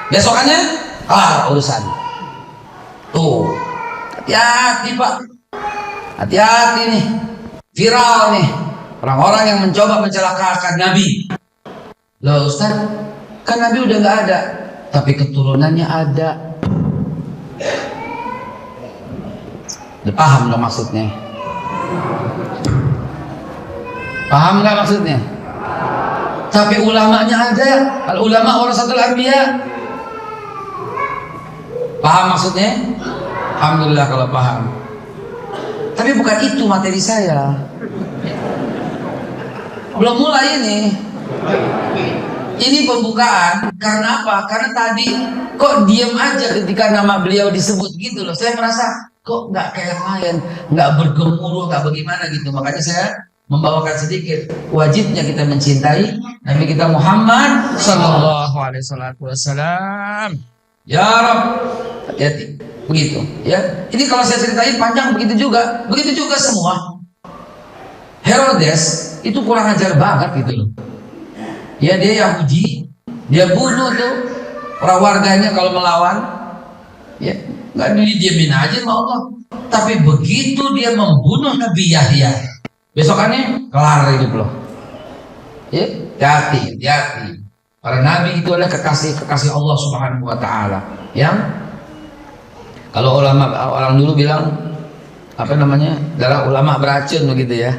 Speaker 2: besokannya kelar urusan. Tuh, hati-hati Pak, hati-hati nih, viral nih, orang-orang yang mencoba mencelakakan Nabi. Loh Ustaz, kan Nabi udah nggak ada, tapi keturunannya ada. Udah paham dong maksudnya? Paham nggak maksudnya? Tapi ulamanya ada, al ulama warasatul anbiya. Paham maksudnya? Alhamdulillah kalau paham. Tapi bukan itu materi saya. Belum mulai ini. Ini pembukaan. Karena apa? Karena tadi kok diam aja ketika nama beliau disebut gitu loh. Saya merasa kok nggak kayak lain, nggak bergemuruh, nggak bagaimana gitu. Makanya saya membawakan sedikit. Wajibnya kita mencintai Nabi kita Muhammad Sallallahu Alaihi Wasallam. Ya Rabb, hati-hati. Begitu, ya. Ini kalau saya ceritain panjang, begitu juga semua. Herodes itu kurang ajar banget gitu loh. Ya dia Yahudi, dia bunuh tuh orang warganya kalau melawan, ya nggak didiamin aja sama Allah. Tapi begitu dia membunuh Nabi Yahya, besokannya kelar hidup loh. Ya, hati-hati. Para nabi itu adalah kekasih Allah Subhanahu wa taala. Yang kalau ulama orang dulu bilang apa namanya? Darah ulama beracun begitu ya.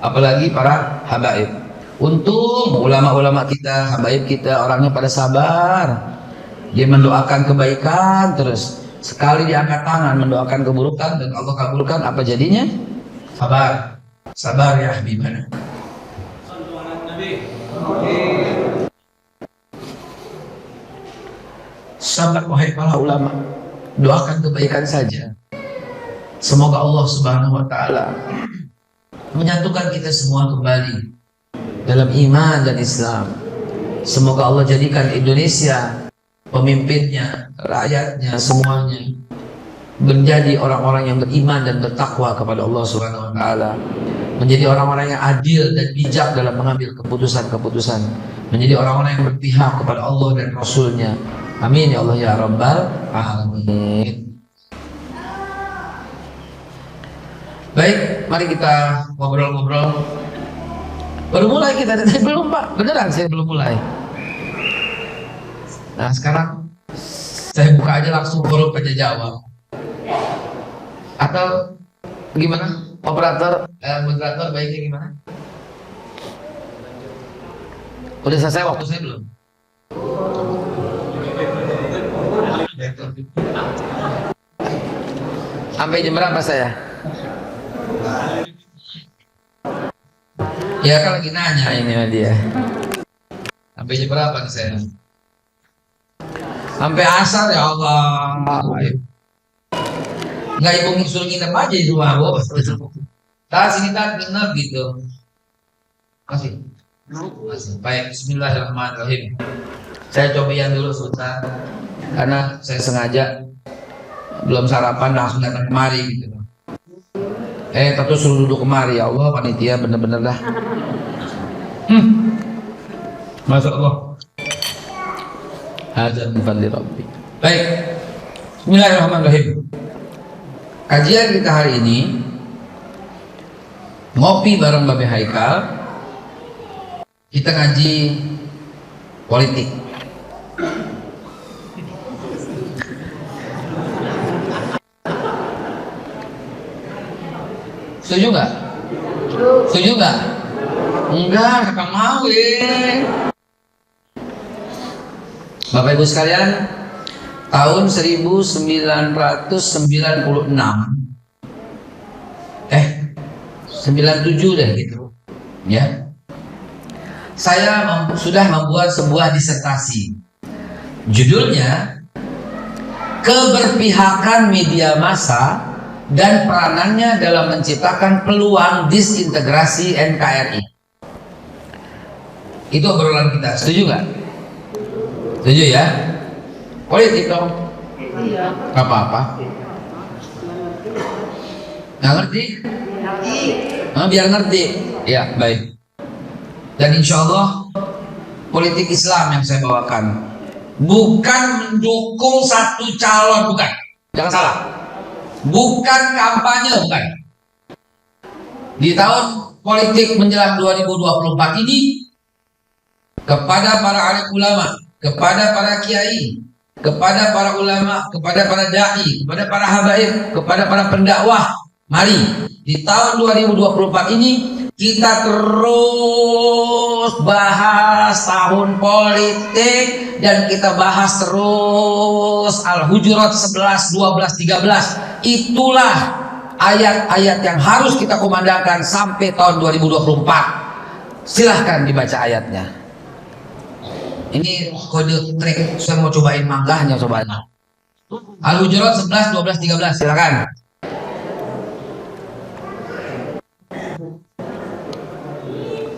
Speaker 2: Apalagi para habaib. Untung ulama-ulama kita, habaib kita orangnya pada sabar. Dia mendoakan kebaikan terus. Sekali diangkat tangan mendoakan keburukan dan Allah kabulkan, apa jadinya? Sabar ya habibana. Sabar wahai para ulama, doakan kebaikan saja. Semoga Allah Subhanahu wa taala menyatukan kita semua kembali dalam iman dan Islam. Semoga Allah jadikan Indonesia, pemimpinnya, rakyatnya, semuanya menjadi orang-orang yang beriman dan bertakwa kepada Allah Subhanahu wa taala, menjadi orang-orang yang adil dan bijak dalam mengambil keputusan-keputusan, menjadi orang-orang yang berpihak kepada Allah dan Rasul-Nya. Amin ya Allah ya Rabbal alamin. Baik, mari kita ngobrol-ngobrol. Baru mulai kita, belum Pak, beneran saya belum mulai. Nah sekarang saya buka aja langsung huruf aja jawab. Atau gimana? Moderator baiknya gimana? Udah selesai waktu saya belum? Sampai jam berapa saya? Ya kan lagi nanya ini sama dia. Sampai jam berapa nih saya? Sampai asar ya Allah. Nggak ibu ngisuruh nginep aja di rumah bos. Sini benar gitu. Masih. Baik, bismillahirrahmanirrahim. Saya cobain dulu sebentar. Karena saya sengaja belum sarapan langsung datang kemari gitu. Tentu suruh duduk kemari ya Allah, panitia bener-bener dah. Masya Allah. Hajar min fadli Rabbi. Baik. Bismillahirrahmanirrahim. Kajian kita hari ini ngopi bareng Babe Haikal. Kita ngaji politik. Setuju nggak? Setuju nggak? Enggak, kakak mau Bapak Ibu sekalian, tahun 1996 97 deh gitu ya, saya sudah membuat sebuah disertasi, judulnya Keberpihakan Media Massa dan Peranannya dalam Menciptakan Peluang Disintegrasi NKRI. Itu obrolan kita, setuju nggak? Setuju ya? Politik dong? Iya. Apa-apa? Nggak ngerti? Biar ngerti. Ya, baik. Dan insya Allah politik Islam yang saya bawakan bukan mendukung satu calon, bukan. Jangan salah. Bukan kampanye, bukan. Di tahun politik menjelang 2024 ini, kepada para alim ulama, kepada para kiai, kepada para ulama, kepada para dai, kepada para habaib, kepada para pendakwah, mari di tahun 2024 ini kita terus bahas tahun politik dan kita bahas terus Al-Hujurat 11, 12, 13. Itulah ayat-ayat yang harus kita kumandangkan sampai tahun 2024. Silahkan dibaca ayatnya. Ini kode trik, saya mau cobain manggahnya, cobain. Al-Hujurat 11, 12, 13, silakan.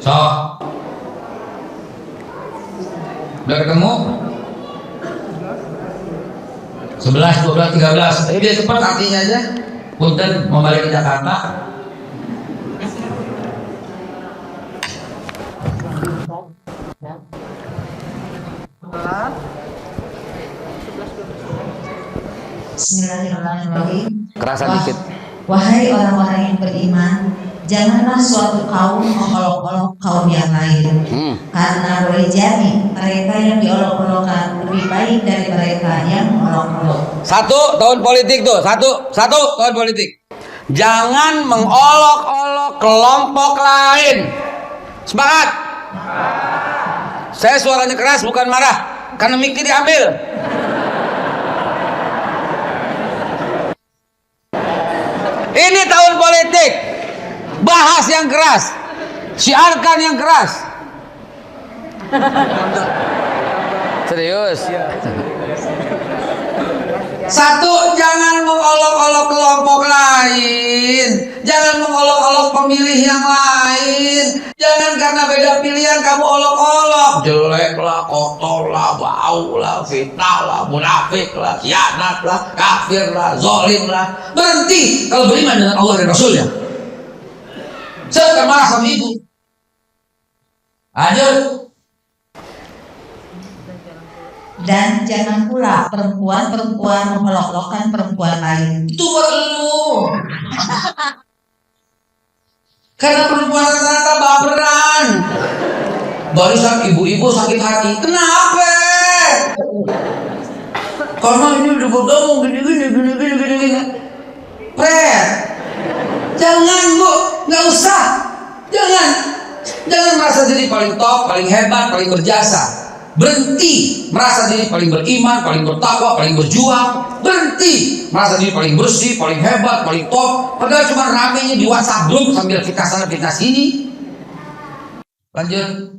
Speaker 2: So, udah ketemu? 11, 12, 13. Dia cepat artinya aja. Punten mau balik ke Jakarta.
Speaker 4: Bismillahirrahmanirrahim.
Speaker 2: Kerasa dikit.
Speaker 4: Wahai orang-orang yang beriman, janganlah suatu kaum mengolok-olok kaum yang lain. Karena boleh jadi mereka yang diolok-olokkan lebih baik dari mereka yang mengolok-olok.
Speaker 2: Satu tahun politik tuh, satu tahun politik. Jangan mengolok-olok kelompok lain. Semangat. Saya suaranya keras bukan marah, karena mikir diambil. Ini tahun politik. Bahas yang keras, syiarkan yang keras. Serius. Satu, jangan mengolok-olok kelompok lain. Jangan mengolok-olok pemilih yang lain. Jangan karena beda pilihan kamu olok-olok. Jelek lah, kotor lah, bau lah, fitnah lah, munafik lah, khianat lah, kafir lah, zolim lah. Berhenti kalau beriman dengan Allah dan Rasulnya. Saya akan marah sama ibu. Lanjut.
Speaker 4: Dan jangan pula perempuan-perempuan mengolok-olokkan perempuan lain.
Speaker 2: Itu buat lu. Karena perempuan rata-rata baperan. Barusan ibu-ibu sakit hati. Kenapa? Karena ini udah bergabung gini. Pret. Jangan bu, nggak usah. Jangan merasa diri paling top, paling hebat, paling berjasa. Berhenti merasa diri paling beriman, paling bertakwa, paling berjuang. Berhenti merasa diri paling bersih, paling hebat, paling top. Padahal cuma ramenya di WhatsApp group sambil fitnah sana fitnah sini. Lanjut.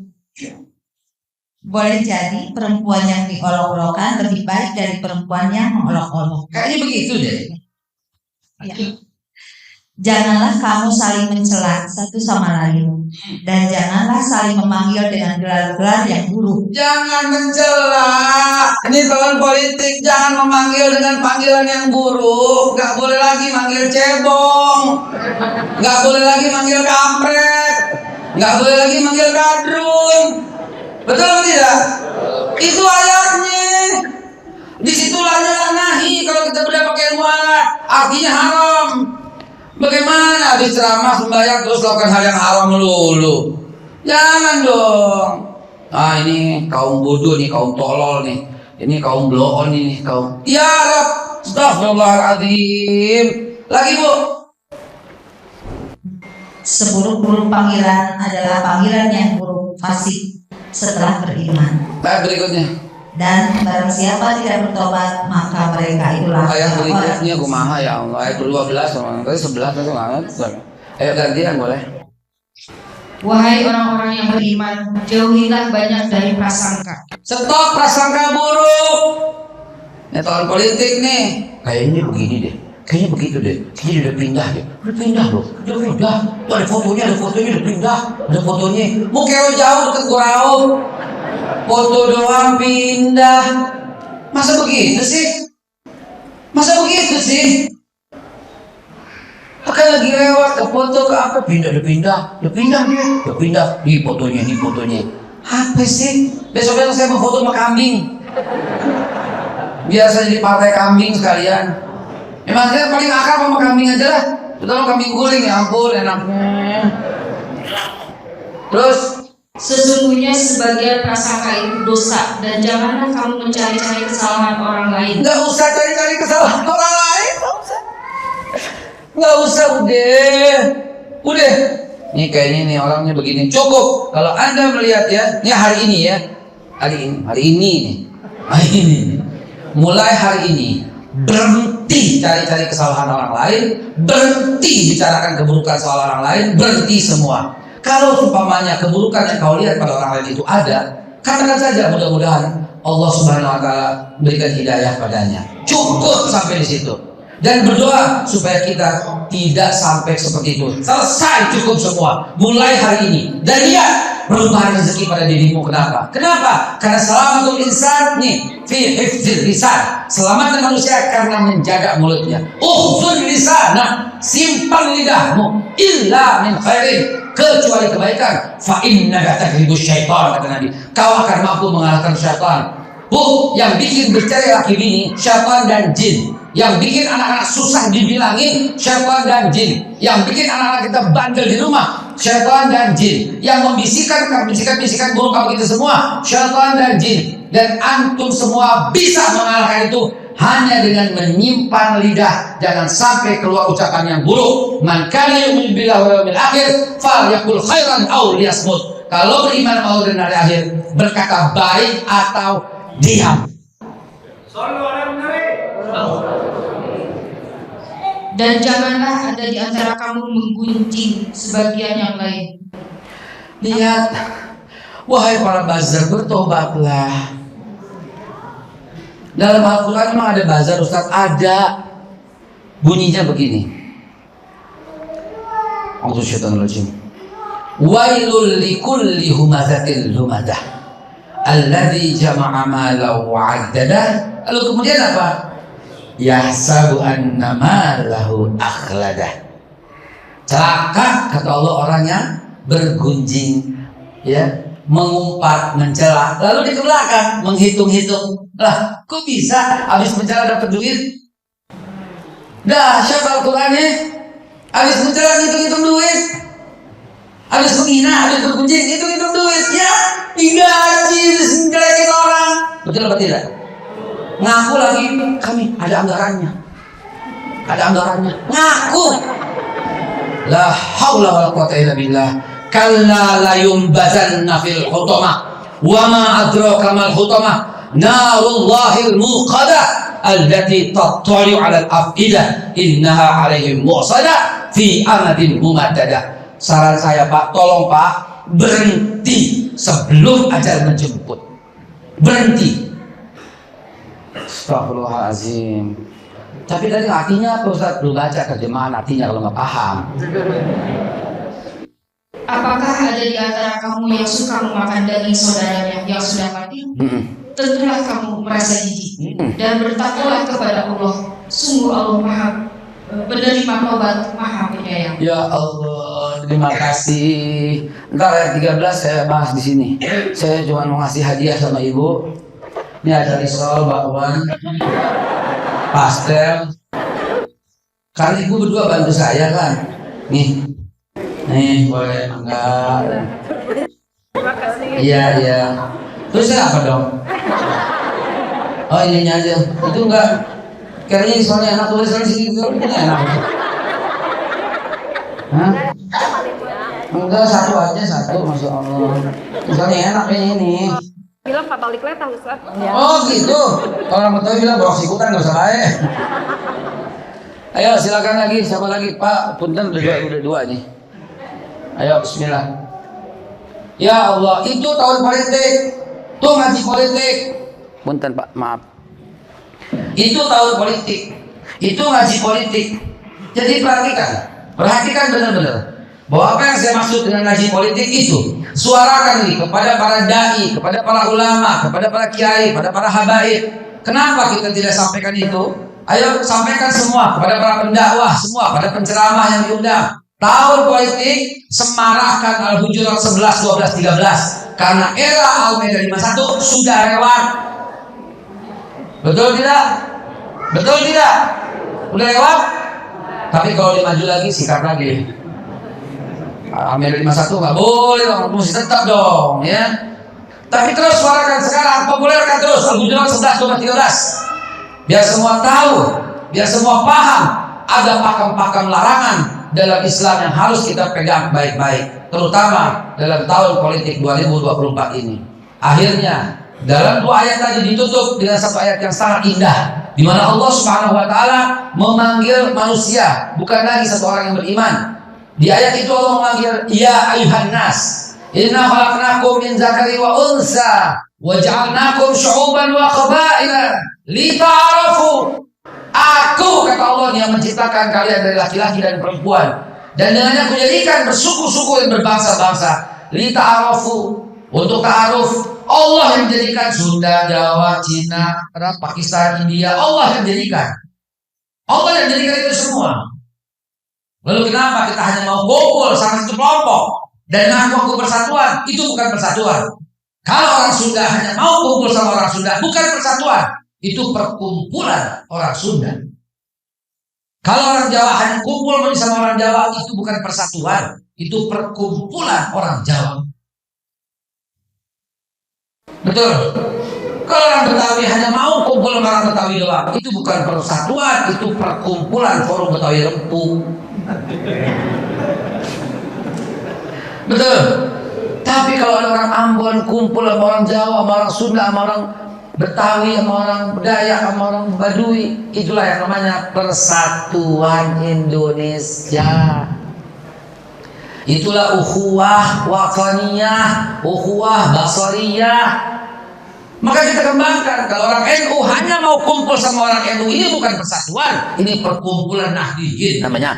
Speaker 4: Boleh jadi perempuan yang diolok-olokkan lebih baik dari perempuan yang mengolok-olok.
Speaker 2: Kayaknya begitu deh.
Speaker 4: Ya. Janganlah kamu saling mencela satu sama lain, dan janganlah saling memanggil dengan gelar-gelar yang buruk.
Speaker 2: Jangan mencela. Ini tahun politik, jangan memanggil dengan panggilan yang buruk. Gak boleh lagi manggil cebong. Gak boleh lagi manggil kampret. Gak boleh lagi manggil kadrun. Betul atau tidak? Itu ayatnya. Disitulah nahi kalau kita beda pakai ilmu alat. Artinya haram. Bagaimana habis ceramah sembahyang terus lakukan hal yang haram melulu? Jangan dong. Ah ini kaum bodoh nih, kaum tolol nih. Ini kaum bloon nih, kaum. Ya Rabb, astagfirullahaladzim. Lagi bu.
Speaker 4: Seburuk-buruk panggilan adalah panggilan yang buruk fasik setelah beriman.
Speaker 2: Ayat berikutnya.
Speaker 4: Dan barang siapa tidak bertobat, maka mereka itulah
Speaker 2: Ayat
Speaker 4: orang
Speaker 2: berikutnya kumaha ya Allah. Ayat 12 sama tadi 11 itu banget. Ayo gantian boleh.
Speaker 1: Wahai orang-orang yang beriman, jauhilah banyak dari prasangka.
Speaker 2: Stop prasangka buruk. Ini tahun politik nih. Kayaknya begini deh. Kayaknya begitu deh. Kayaknya udah pindah deh. Udah pindah loh. Udah pindah. Tuh ada fotonya udah pindah. Ada fotonya. Mukanya jauh deket Gorau. Foto doang pindah. Masa begitu sih? Akan lagi lewat ke foto ke apa pindah dia. Di fotonya. Apa sih? Besok saya mau foto sama kambing. Biar saya jadi partai kambing sekalian. Emang saya paling akrab sama kambing aja lah. Terutama kambing guling, ya ampun enaknya. Terus
Speaker 1: Sesungguhnya sebagian prasangka itu dosa, dan janganlah kamu mencari-cari kesalahan orang lain.
Speaker 2: nggak usah cari-cari kesalahan orang lain. Nggak usah, udah. Nih kayaknya nih orangnya begini. Cukup. Kalau Anda melihat ya, ini hari ini ya. Hari ini. Mulai hari ini berhenti cari-cari kesalahan orang lain, berhenti bicarakan keburukan soal orang lain, berhenti semua. Kalau umpamanya keburukan yang kau lihat pada orang lain itu ada, katakan saja mudah-mudahan Allah Subhanahu wa taala berikan hidayah padanya. Cukup sampai di situ. Dan berdoa supaya kita tidak sampai seperti itu. Selesai, cukup semua. Mulai hari ini. Dan lihat perubahan rezeki pada dirimu. Kenapa? Karena selamatul insan nih fi hifdzil lisan. Selamatkan manusia karena menjaga mulutnya. Ukhzul lisan, simpan lidahmu illa min khairin, kecuali kebaikan. Fa innaka taghlibu syaitan, kata Nabi. Kau akan mampu mengalahkan syaitan. Yang bikin bercerai laki bini, syaitan dan jin. Yang bikin anak-anak susah dibilangin, syaitan dan jin. Yang bikin anak-anak kita bandel di rumah, syaitan dan jin. Yang membisikkan buruk kamu kita semua, syaitan dan jin. Dan antum semua bisa mengalahkan itu hanya dengan menyimpan lidah. Jangan sampai keluar ucapan yang buruk. Man kana yu'minu billahi wal yawmil akhir falyaqul khairan aw liyasmut. Kalau beriman Allah dan hari akhir, berkata baik atau diam.
Speaker 1: Dan janganlah ada di antara kamu menggunjing sebagian yang lain.
Speaker 2: Lihat, wahai para buzzer, bertobatlah. Dalam Al-Quran memang ada bazar Ustaz, ada. Bunyinya begini. A'udzubillahi wailul likulli humazatil lumadah alladzi jama'a malahu wa 'addadah. Lalu kemudian apa? Yahsabu anna malahu akhladah. Celaka kata Allah orang yang bergunjing, ya, mengumpat, mencela, lalu di belakang menghitung-hitung. Lah, kok bisa habis mencela dapat duit? Dahsyat Al-Qur'annya. Habis mencela hitung-hitung duit. Habis menghina, habis bergunjing, hitung-hitung duit. Ya, digaji, menjelekin orang. Betul apa tidak? Ngaku lagi, kami ada anggarannya. Ada anggarannya. Ngaku. La haula wala quwata illa billah. Kalla la yumbazanna fil hutamah. Wa ma adraka mal hutamah. Narullahil muqadah allati tattali'u 'alal afidah. Innaha 'alaihim mu'sadah fi amadin mumaddadah. Saran saya Pak, tolong Pak, berhenti sebelum ajal menjemput. Berhenti. Astagfirullahaladzim. Tapi tadi artinya apa Ustaz? Belum baca terjemahan artinya kalau nggak paham.
Speaker 5: Apakah ada di antara kamu yang suka memakan daging saudaranya yang sudah mati? Tentulah kamu merasa jijik dan bertakwalah kepada Allah. Sungguh Allah Maha penerima taubat, Maha penyayang.
Speaker 2: Ya Allah, terima kasih. Ntar ayat 13 saya bahas di sini. Saya cuma mau ngasih hadiah sama Ibu. Ini ada risol, bakwan, pastel. Karena Ibu berdua bantu saya kan. Nih boleh enggak? Iya. Terus saya apa dong? Oh ininya aja. Itu enggak. Kayaknya soalnya enak, tulisannya sini ini enak. Hah? Enggak, satu aja, Masya Allah. Tulisannya enak kayaknya ini.
Speaker 6: Bilang Pak balik letah Ustaz.
Speaker 2: Oh gitu. Kalau orang Betawi bilang bawa sikutan nggak usah baik. Ayo silakan lagi, siapa lagi Pak? Punten udah dua nih. Ayo Bismillah. Ya Allah, itu tahun politik. Tuh ngaji politik. Punten Pak, maaf. Itu tahun politik. Itu ngaji politik. Jadi perhatikan benar-benar bahwa apa yang saya maksud dengan ngaji politik itu, suarakan nih kepada para dai, kepada para ulama, kepada para kiai, kepada para habaib. Kenapa kita tidak sampaikan itu? Ayo sampaikan semua kepada para pendakwah, semua pada penceramah yang diundang. Tahun politik, semarakkan Al-Hujurat 11, 12, 13. Karena era Al-Maidah 51 sudah lewat. Betul tidak? Betul tidak? Udah lewat? Tapi kalau dimaju lagi, sikat lagi. Al-Maidah 51 nggak boleh dong, mesti tetap dong, ya. Tapi terus suarakan sekarang, populerkan terus Al-Hujurat 11, 12, 13. Biar semua tahu, biar semua paham ada pakam-pakam larangan dalam Islam yang harus kita pegang baik-baik, terutama dalam tahun politik 2024 ini. Akhirnya dalam dua ayat tadi ditutup dengan satu ayat yang sangat indah, di mana Allah Subhanahu wa taala memanggil manusia, bukan lagi satu orang yang beriman. Di ayat itu Allah memanggil, ya ayuhan nas, inna khalaqnakum min zakari wa unsa wa ja'alnakum syu'uban wa qabaila lita'arafu. Aku, kata Allah, yang menciptakan kalian dari laki-laki dan perempuan, dan dengannya aku jadikan bersuku-suku yang berbangsa-bangsa. Lita'arafu, untuk ta'aruf. Allah yang menjadikan Sunda, Jawa, Cina, Arab, Pakistan, India. Allah yang menjadikan. Allah yang menjadikan itu semua. Lalu kenapa kita hanya mau kumpul sama satu kelompok dan ngaku persatuan? Itu bukan persatuan. Kalau orang Sunda hanya mau kumpul sama orang Sunda, bukan persatuan. Itu perkumpulan orang Sunda. Kalau orang Jawa hanya kumpul sama orang Jawa, itu bukan persatuan. Itu perkumpulan orang Jawa. Betul. Kalau orang Betawi hanya mau kumpul sama orang Betawi doang, itu bukan persatuan, itu perkumpulan forum Betawi Rempu. Betul. Tapi kalau ada orang Ambon kumpul sama orang Jawa, sama orang Sunda, sama orang Betawi, sama orang Dayak, sama orang Baduy, itulah yang namanya persatuan Indonesia. Itulah ukhuwah wataniyah, ukhuwah basariyah. Maka kita kembangkan. Kalau orang NU hanya mau kumpul sama orang NU, ini bukan persatuan, ini perkumpulan Nahdiyin namanya.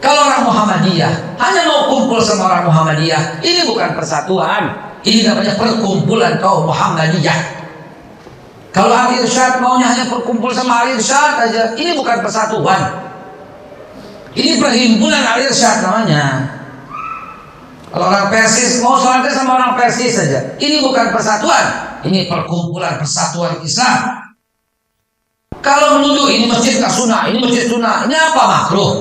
Speaker 2: Kalau orang Muhammadiyah hanya mau kumpul sama orang Muhammadiyah, ini bukan persatuan, ini namanya perkumpulan kaum Muhammadiyah. Kalau ahli irsyad maunya hanya berkumpul sama ahli irsyad aja, ini bukan persatuan, ini perhimpunan ahli irsyad namanya. Kalau orang Persis mau sholatnya sama orang Persis saja, ini bukan persatuan, ini perkumpulan persatuan Islam. Kalau menuduh ini masjid nggak sunnah, ini masjid sunnah, ini apa makruh?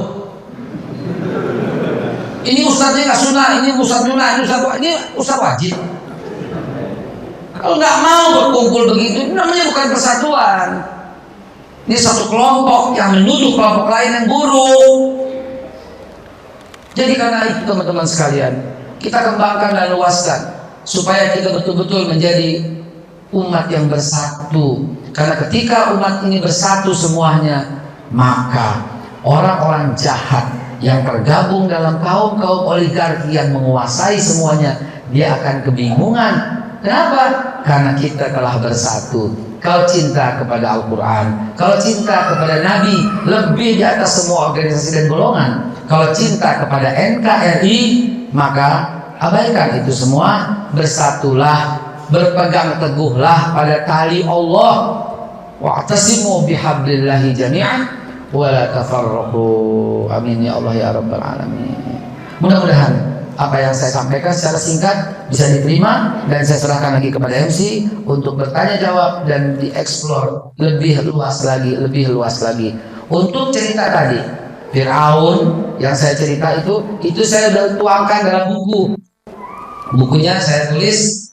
Speaker 2: Ini ustadznya nggak sunnah, ini ustadz sunnah, ini ustadz wajib. Kalau nggak mau berkumpul begitu, ini namanya bukan persatuan. Ini satu kelompok yang menuduh kelompok lain yang buruk. Jadi karena itu teman-teman sekalian, kita kembangkan dan luaskan supaya kita betul-betul menjadi umat yang bersatu. Karena ketika umat ini bersatu semuanya, maka orang-orang jahat yang tergabung dalam kaum-kaum oligarki yang menguasai semuanya, dia akan kebingungan. Kenapa? Karena kita telah bersatu. Kalau cinta kepada Al-Quran, kalau cinta kepada Nabi, lebih di atas semua organisasi dan golongan. Kalau cinta kepada NKRI, maka abaikan itu semua. Bersatulah, berpegang teguhlah pada tali Allah. Wa'tasimu bihablillahi jami'an wala tafarraqu. Amin ya Allah ya rabbal alamin. Mudah-mudahan apa yang saya sampaikan secara singkat bisa diterima, dan saya serahkan lagi kepada MC untuk bertanya jawab dan dieksplor lebih luas lagi. Untuk cerita tadi Fir'aun yang saya cerita itu saya sudah tuangkan dalam buku. Bukunya saya tulis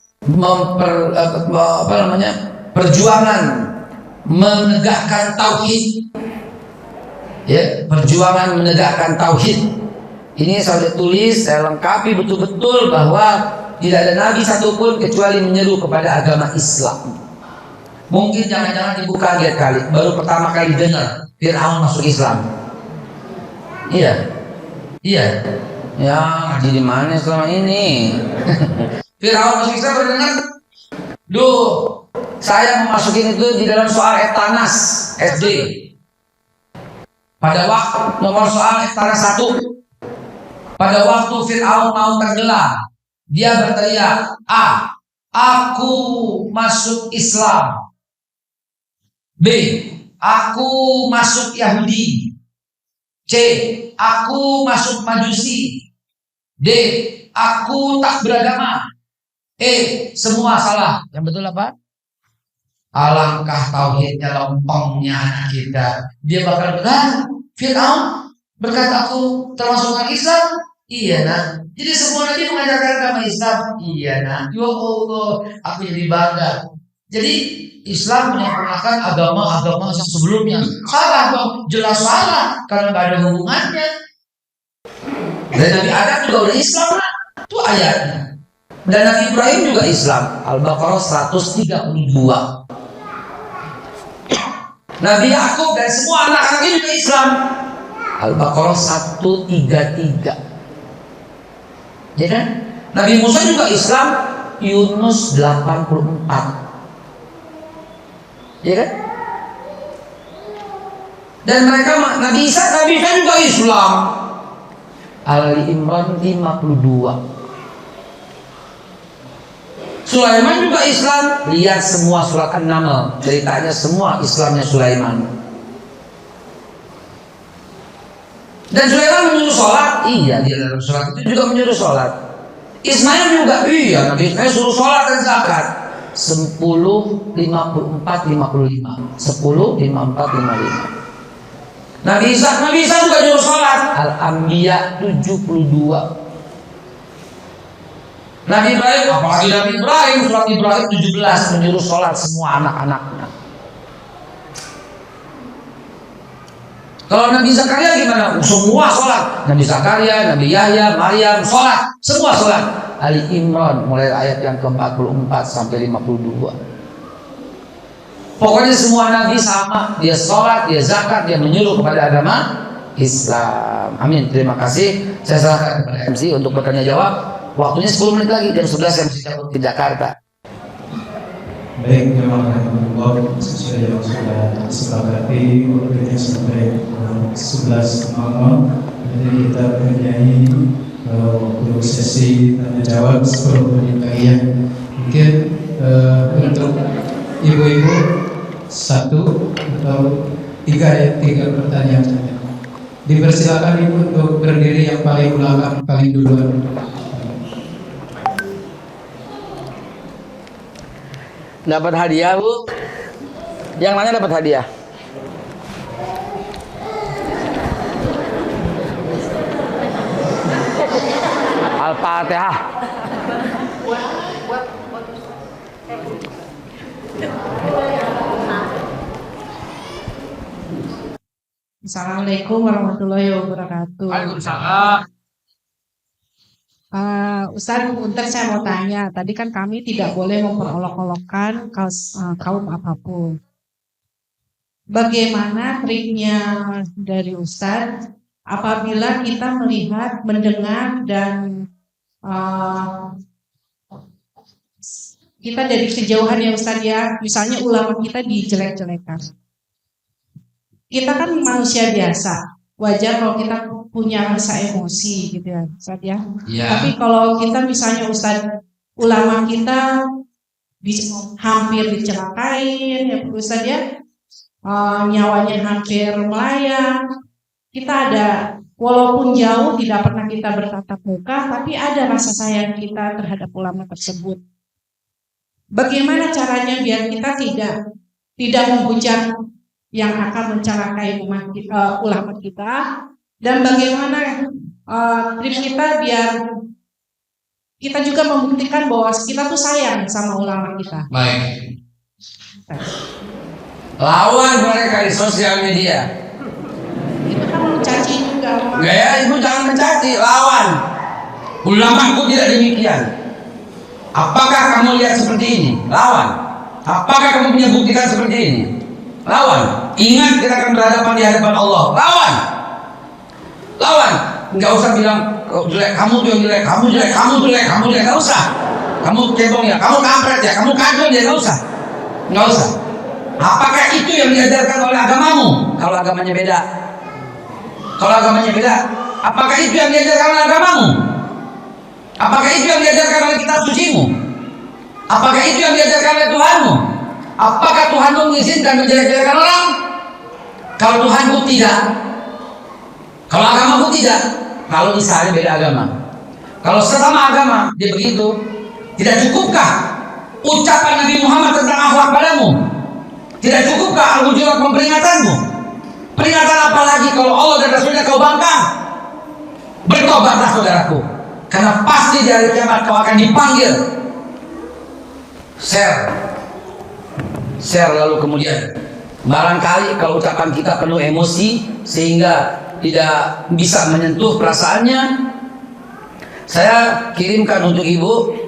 Speaker 2: perjuangan menegakkan tauhid. Ya, perjuangan menegakkan tauhid. Ini saya tulis, saya lengkapi betul-betul bahwa tidak ada nabi satupun kecuali menyeru kepada agama Islam. Mungkin jangan-jangan ibu kaget kali, baru pertama kali dengar Fir'aun masuk Islam. Iya. Ya, ngaji di mana selama ini? Fir'aun masuk Islam baru dengar. Duh, saya memasukin itu di dalam soal Etanas SD. Pada waktu nomor soal Etanas 1. Pada waktu Fir'aun mau tenggelam, dia berteriak, A. Aku masuk Islam. B. Aku masuk Yahudi. C. Aku masuk Majusi. D. Aku tak beragama. E. Semua salah. Yang betul apa? Alangkah tauhidnya lempengnya anak kita. Dia bakal bilang, Fir'aun berkata aku termasuk orang Islam. Iya nak. Jadi semua nabi mengajarkan agama Islam. Iya nak. Ya Allah, aku jadi bangga. Jadi Islam menyempurnakan agama-agama yang sebelumnya. Salah dong, jelas salah karena nggak ada hubungannya. Dan Nabi Adam juga udah Islam lah. Itu ayatnya. Dan Nabi Ibrahim juga Islam. Al-Baqarah 132. Nabi Yakub dan semua anak-anaknya juga Islam. Al-Baqarah 133. Ya kan? Nabi Musa juga Islam. Yunus 84. Ya kan? Dan mereka Nabi Isa juga Islam. Ali Imran 52. Sulaiman juga Islam. Lihat semua surat An-Naml, ceritanya semua Islamnya Sulaiman. Dan Sulaiman menyuruh sholat. Iya, dia dalam surat itu juga menyuruh sholat. Ismail juga, iya, Nabi Ismail suruh sholat dan zakat. 10, 54, 55. 10, 54, 55. Nabi Isa juga nyuruh sholat. Al-Anbiya 72. Nabi Ibrahim, apalagi Nabi Ibrahim, surat Ibrahim 17 menyuruh sholat semua anak-anaknya. Kalau Nabi Zakaria gimana? Semua sholat. Nabi Zakaria, Nabi Yahya, Maryam, sholat. Semua sholat. Ali Imran mulai ayat yang ke-44 sampai 52. Pokoknya semua Nabi sama. Dia sholat, dia zakat, dia menyuruh kepada agama Islam. Amin. Terima kasih. Saya serahkan kepada MC untuk bertanya jawab. Waktunya 10 menit lagi. Jam 11 saya mesti cabut ke Jakarta.
Speaker 7: Baik, jemaah rahimahullah, sesuai yang sudah disepakati waktunya sampai 11 malam. Jadi kita mempunyai waktu sesi tanya jawab 10 menit lagi ya. Mungkin untuk ibu-ibu 1 atau 3 pertanyaan. Dipersilakan ibu untuk berdiri yang paling belakang, paling duluan.
Speaker 2: Dapat hadiah, Bu. Yang mana dapat hadiah? Al-Fatihah.
Speaker 1: Assalamualaikum warahmatullahi wabarakatuh.
Speaker 2: Waalaikumsalam.
Speaker 1: Ustaz, Unter, saya mau tanya. Tadi kan kami tidak boleh memperolok-olokkan kaum apapun. Bagaimana triknya dari Ustaz apabila kita melihat, mendengar, dan kita dari kejauhan ya Ustaz ya, misalnya ulama kita dijelek-jelekan. Kita kan manusia biasa, wajar kalau kita punya rasa emosi gitu ya Ustaz ya.
Speaker 2: Iya.
Speaker 1: Tapi kalau kita misalnya Ustaz, ulama kita hampir dicelakain ya Ustaz ya, nyawanya hampir melayang. Kita ada, walaupun jauh tidak pernah kita bertatap muka, tapi ada rasa sayang kita terhadap ulama tersebut. Bagaimana caranya biar kita tidak menghujat yang akan mencelakai ulama kita, dan bagaimana trik kita biar kita juga membuktikan bahwa kita tuh sayang sama ulama kita.
Speaker 2: Baik. Lawan mereka di sosial media.
Speaker 1: Itu kan mencaci juga.
Speaker 2: Enggak ya, ibu jangan mencaci, lawan. Ulamaku tidak demikian. Apakah kamu lihat seperti ini? Lawan. Apakah kamu punya buktikan seperti ini? Lawan. Ingat kita akan berhadapan di hadapan Allah. Lawan. Lawan. Enggak usah bilang jelek, kamu tuh yang jelek, kamu jelek, kamu jelek, kamu jelek. Enggak usah. Kamu cebong ya, kamu kampret ya, kamu kacau ya, enggak usah. Enggak usah. Apakah itu yang diajarkan oleh agamamu? Kalau agamanya beda. Kalau agamanya beda, apakah itu yang diajarkan oleh agamamu? Apakah itu yang diajarkan oleh kitab sucimu? Apakah itu yang diajarkan oleh Tuhanmu? Apakah Tuhanmu mengizinkan menjelek-jelekan orang? Kalau Tuhanku tidak. Kalau agamaku tidak. Kalau misalnya beda agama. Kalau sesama agama dia begitu, tidak cukupkah ucapan Nabi Muhammad tentang akhlak padamu? Tidak cukupkah Al-Hujurat memperingatanmu? Peringatan apa lagi kalau Allah dan Rasulnya kau bangkang? Bertobatlah saudaraku, karena pasti di hari kiamat kau akan dipanggil. Share lalu kemudian barangkali kalau ucapan kita penuh emosi sehingga tidak bisa menyentuh perasaannya, saya kirimkan untuk ibu.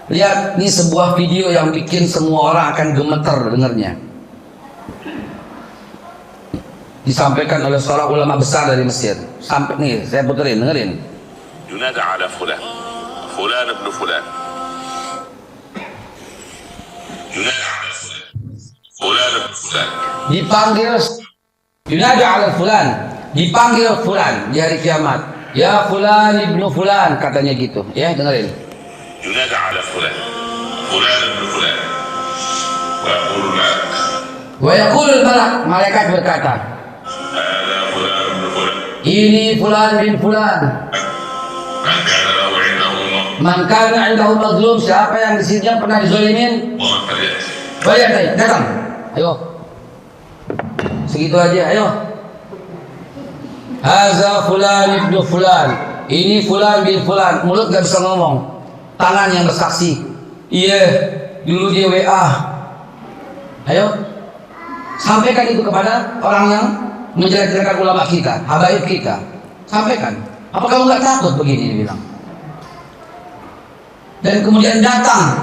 Speaker 2: Lihat, ini sebuah video yang bikin semua orang akan gemeter dengarnya. Disampaikan oleh seorang ulama besar dari Mesir. Sampai nih, saya puterin, dengerin.
Speaker 8: Yunada ala fulan, fulan ibn fulan. Yunada ala fulan, fulan ibn fulan.
Speaker 2: Dipanggil Yunada ala fulan, dipanggil fulan di hari kiamat. Ya fulan ibnu fulan, katanya gitu. Ya, dengerin.
Speaker 8: Yunada ala fulan, fulan ibn fulan. Wa yaqulu lak.
Speaker 2: Wa yaqulul malak, malaikat berkata, ini fulan bin fulan. Man kana indahu mazlum, siapa yang di sini pernah dizalimin? Bayar, datang. Ayo. Segitu aja, ayo. Haza fulan ibnu fulan. Ini fulan bin fulan. Mulut gak bisa ngomong, tangan yang bersaksi. Iya, dulu dia WA. Ayo. Sampaikan itu kepada orang yang menjelek-jelekan ulama kita, habaib kita. Sampaikan. Apa kamu nggak takut begini, dia bilang. Dan kemudian datang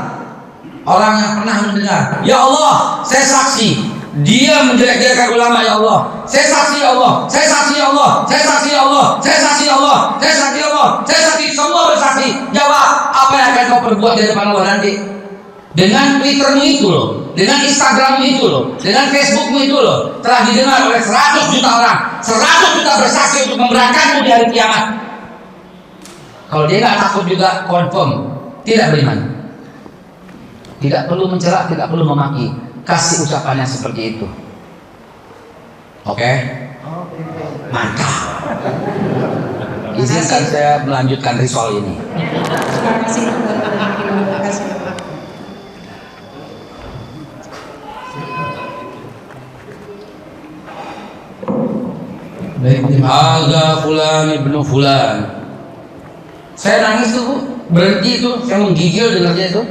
Speaker 2: orang yang pernah mendengar. Ya Allah, saya saksi. Dia menjelek-jelekan ulama, ya Allah. Saya saksi, ya Allah. Saya saksi, ya Allah. Saya saksi, ya Allah. Saya saksi, ya Allah. Saya saksi, ya Allah. Saya saksi, semua bersaksi. Jawab, apa yang akan kau perbuat di depan Allah nanti? Dengan Twittermu itu loh, dengan Instagrammu itu loh, dengan Facebookmu itu loh, telah didengar oleh 100 juta orang. 100 juta bersaksi untuk memberangkatmu di hari kiamat. Kalau dia nggak takut juga, confirm tidak beriman. Tidak perlu mencela, tidak perlu memaki, kasih ucapan yang seperti itu. Oke? Mantap. Izinkan saya melanjutkan ritual ini.
Speaker 1: Terima kasih. Terima kasih.
Speaker 2: Aga fulan ibnu fulan. Saya nangis tuh Bu, berhenti tuh, saya menggigil dengarnya itu.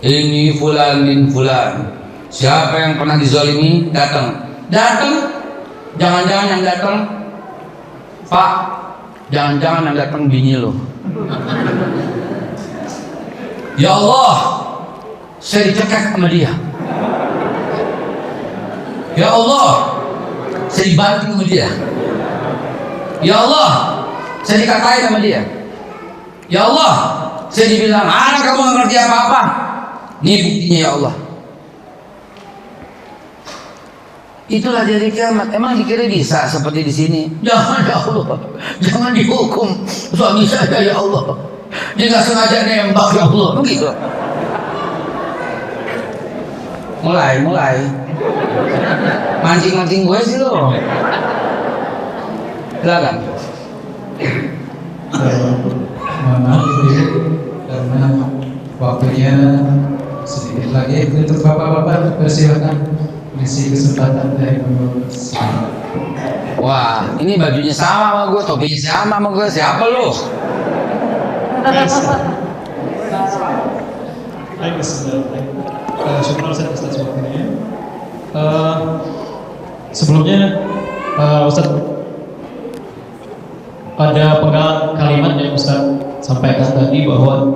Speaker 2: Ini fulan bin fulan. Siapa yang pernah dizalimi datang. Datang. Jangan-jangan yang datang, Pak, jangan-jangan yang datang bini lo. Ya Allah, saya dicekek sama dia. Ya Allah, saya dibanting sama dia. Ya Allah, saya dikatain sama dia. Ya Allah, saya dibilang, kamu gak ngerti apa-apa. Ini buktinya ya Allah. Itulah jadi kiamat. Emang dikira bisa seperti di sini? Jangan ya Allah, jangan dihukum suami saya ya Allah. Dia nggak sengaja nembak ya Allah, begitu. Mulai, mancing gue sih lo. Silakan.
Speaker 7: Maaf karena waktunya sedikit lagi. Untuk bapak-bapak persilakan mengisi kesempatan dari menurut.
Speaker 2: Wah, ini bajunya sama sama gue, topinya sama sama gue. Siapa lo?
Speaker 7: Baik, syukur atas waktunya. Sebelumnya Ustaz, ada penggalan kalimat yang Ustaz sampaikan tadi bahwa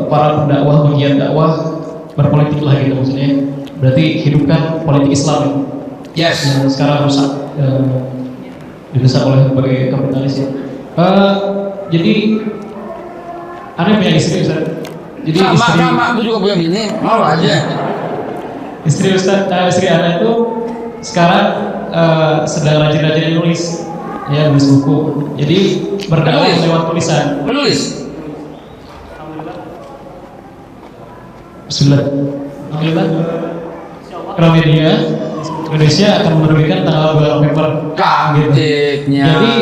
Speaker 7: para pendakwah, pegiat dakwah berpolitik lah gitu maksudnya. Berarti hidupkan politik Islam
Speaker 2: Yes.
Speaker 7: yang sekarang rusak, didesak oleh berbagai kapitalis ya. Jadi Anda punya istri Ustaz. Jadi
Speaker 2: sama, gue juga punya bini, mau aja.
Speaker 7: Istri Ustaz, istri Anda itu sekarang sedang rajin-rajin nulis, ya nulis buku. Jadi berdakwah lewat tulisan.
Speaker 2: Menulis.
Speaker 7: Bismillah. Alhamdulillah. Gramedia Indonesia akan menerbitkan tanggal 2 November.
Speaker 2: Cantiknya.
Speaker 7: Jadi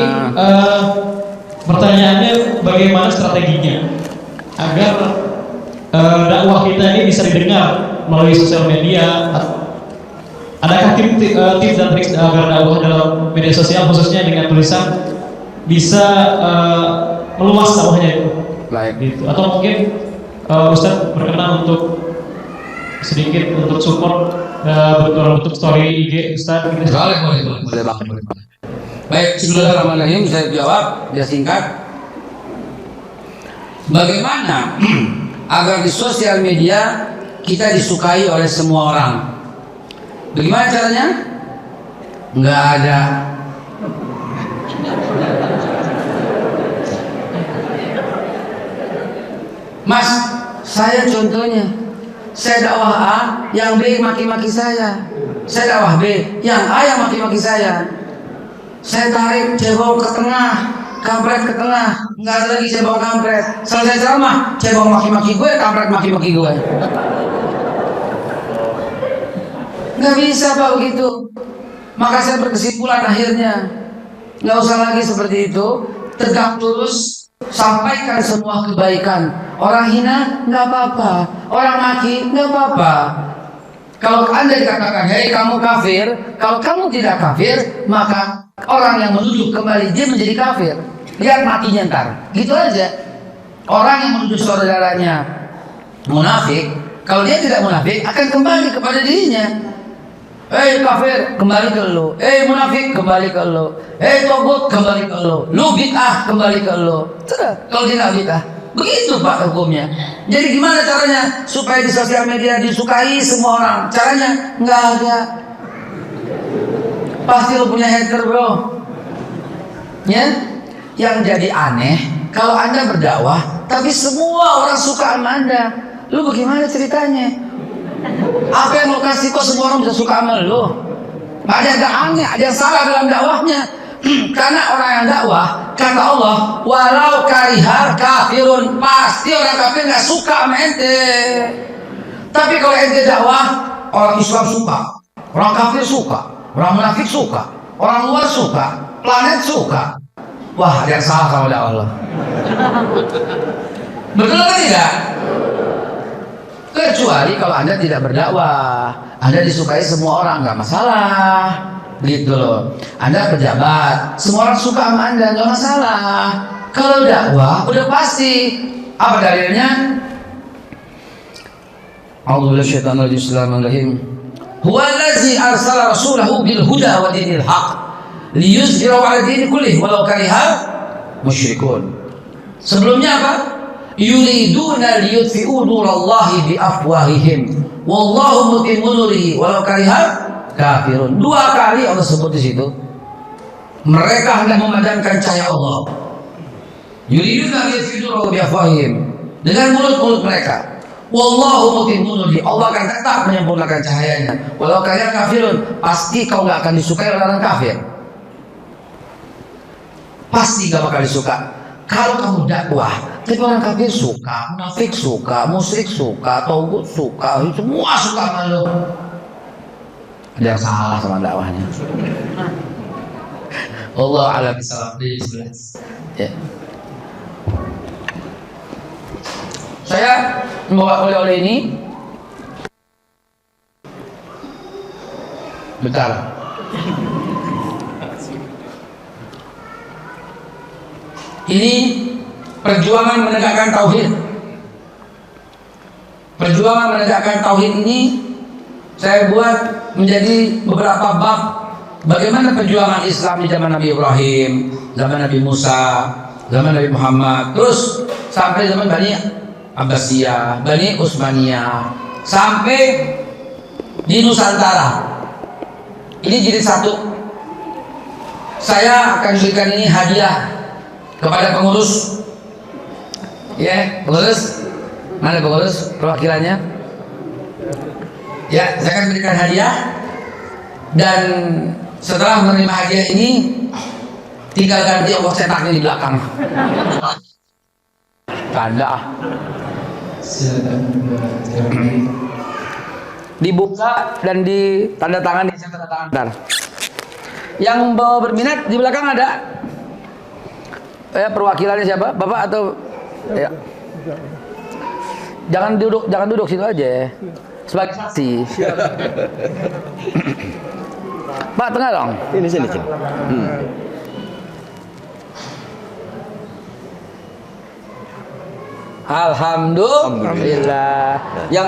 Speaker 7: pertanyaannya bagaimana strateginya agar dakwah kita ini bisa didengar melalui sosial media? Adakah tips dan trik agar dakwah dalam media sosial khususnya dengan tulisan bisa meluas dakwahnya itu?
Speaker 2: Baik.
Speaker 7: Gitu. Atau mungkin Ustaz berkenan untuk sedikit untuk support dalam bentuk story IG Ustaz gitu.
Speaker 2: Boleh banget. Baik, bismillahirrahmanirrahim. Saya jawab, dia singkat. Bagaimana agar di sosial media kita disukai oleh semua orang? Bagaimana caranya? Nggak ada. Mas, saya contohnya, saya dakwah A, yang B maki-maki saya. Saya dakwah B, yang A yang maki-maki saya. Saya tarik cebong ke tengah, kampret ke tengah, nggak ada lagi cebong kampret. Selesai ceramah, cebong maki-maki gue, kampret maki-maki gue. Nggak bisa Pak begitu. Maka saya berkesimpulan akhirnya, nggak usah lagi seperti itu. Tegak lurus, sampaikan semua kebaikan. Orang hina nggak apa-apa, orang maki nggak apa-apa. Kalau Anda dikatakan, hei kamu kafir, kalau kamu tidak kafir, maka orang yang menuduh kembali dia menjadi kafir. Lihat matinya ntar, gitu aja. Orang yang menuduh saudaranya munafik, kalau dia tidak munafik akan kembali kepada dirinya. Hei kafir, kembali ke lo. Hei munafik, kembali ke lo. Hei togut, kembali ke lo. Lu bid'ah, kembali ke lo. Sudah, kalau dia nggak bid'ah. Begitu Pak hukumnya. Jadi gimana caranya supaya di sosial media disukai semua orang? Caranya nggak ada. Pasti lo punya hater bro. Ya, yang jadi aneh kalau Anda berdakwah, tapi semua orang suka sama Anda. Lu bagaimana ceritanya? Apa yang lu kasih kok semua orang bisa suka sama lu? Ada yang aneh, ada yang salah dalam dakwahnya. Karena orang yang dakwah, kata Allah, walau karihal kafirun, pasti orang kafir nggak suka sama ente. Tapi kalau ente dakwah, orang Islam suka, orang kafir suka, orang munafik suka, orang luar suka, planet suka. Wah, ada yang salah sama dakwah Allah. Betul atau tidak? Kecuali kalau Anda tidak berdakwah, Anda disukai semua orang, nggak masalah, gitu loh. Anda pejabat, semua orang suka sama Anda, nggak masalah. Kalau dakwah, udah pasti. Apa dalilnya? Bismillahirrahmanirrahim. Huwa allazi arsala rasulahu bil huda wa dinil haq liyuzhirahu 'ala dini kullih walau karihal musyrikun. Sebelumnya apa? Yuriduna liyutfi'u nurallahi bi afwahihim wallahu mutimmu nurihi walau karihal kafirun. 2 kali Allah sebut di situ. Mereka hendak memadamkan cahaya Allah. Yuriduna liyutfi'u nurallahi bi afwahihim, dengan mulut-mulut mereka. Wallahu mutimmu nurihi, Allah akan tetap menyempurnakan cahayanya. Walau karihal kafirun, pasti kau nggak akan disukai oleh orang kafir. Pasti gak bakal disuka. Kalau kamu dakwah, tapi orang kafir suka, munafik suka, musyrik suka, tauhid suka, semua suka sama lo. Ada yang salah sama dakwahnya. Allah a'lam bishawab. Ya. Saya membawa oleh-oleh ini. Bentar. Ini perjuangan menegakkan tauhid. Perjuangan menegakkan tauhid ini saya buat menjadi beberapa bab. Bagaimana perjuangan Islam di zaman Nabi Ibrahim, zaman Nabi Musa, zaman Nabi Muhammad, terus sampai zaman Bani Abbasiyah, Bani Utsmaniyah, sampai di Nusantara. Ini jadi satu. Saya akan berikan ini hadiah kepada pengurus, ya, pengurus, mana pengurus perwakilannya? Ya, saya akan berikan hadiah, dan setelah menerima hadiah ini, tinggal ganti Allah cetaknya di belakang. Tanda.
Speaker 7: Silakan
Speaker 2: dibuka dan ditanda tangan, di tanda tangan. Yang bawa berminat di belakang ada. Ya, perwakilannya siapa? Bapak atau ya. Jangan duduk situ aja. Sebagai saksi. Pak, tengah dong.
Speaker 9: Ini sini, Cing.
Speaker 2: Alhamdulillah. Yang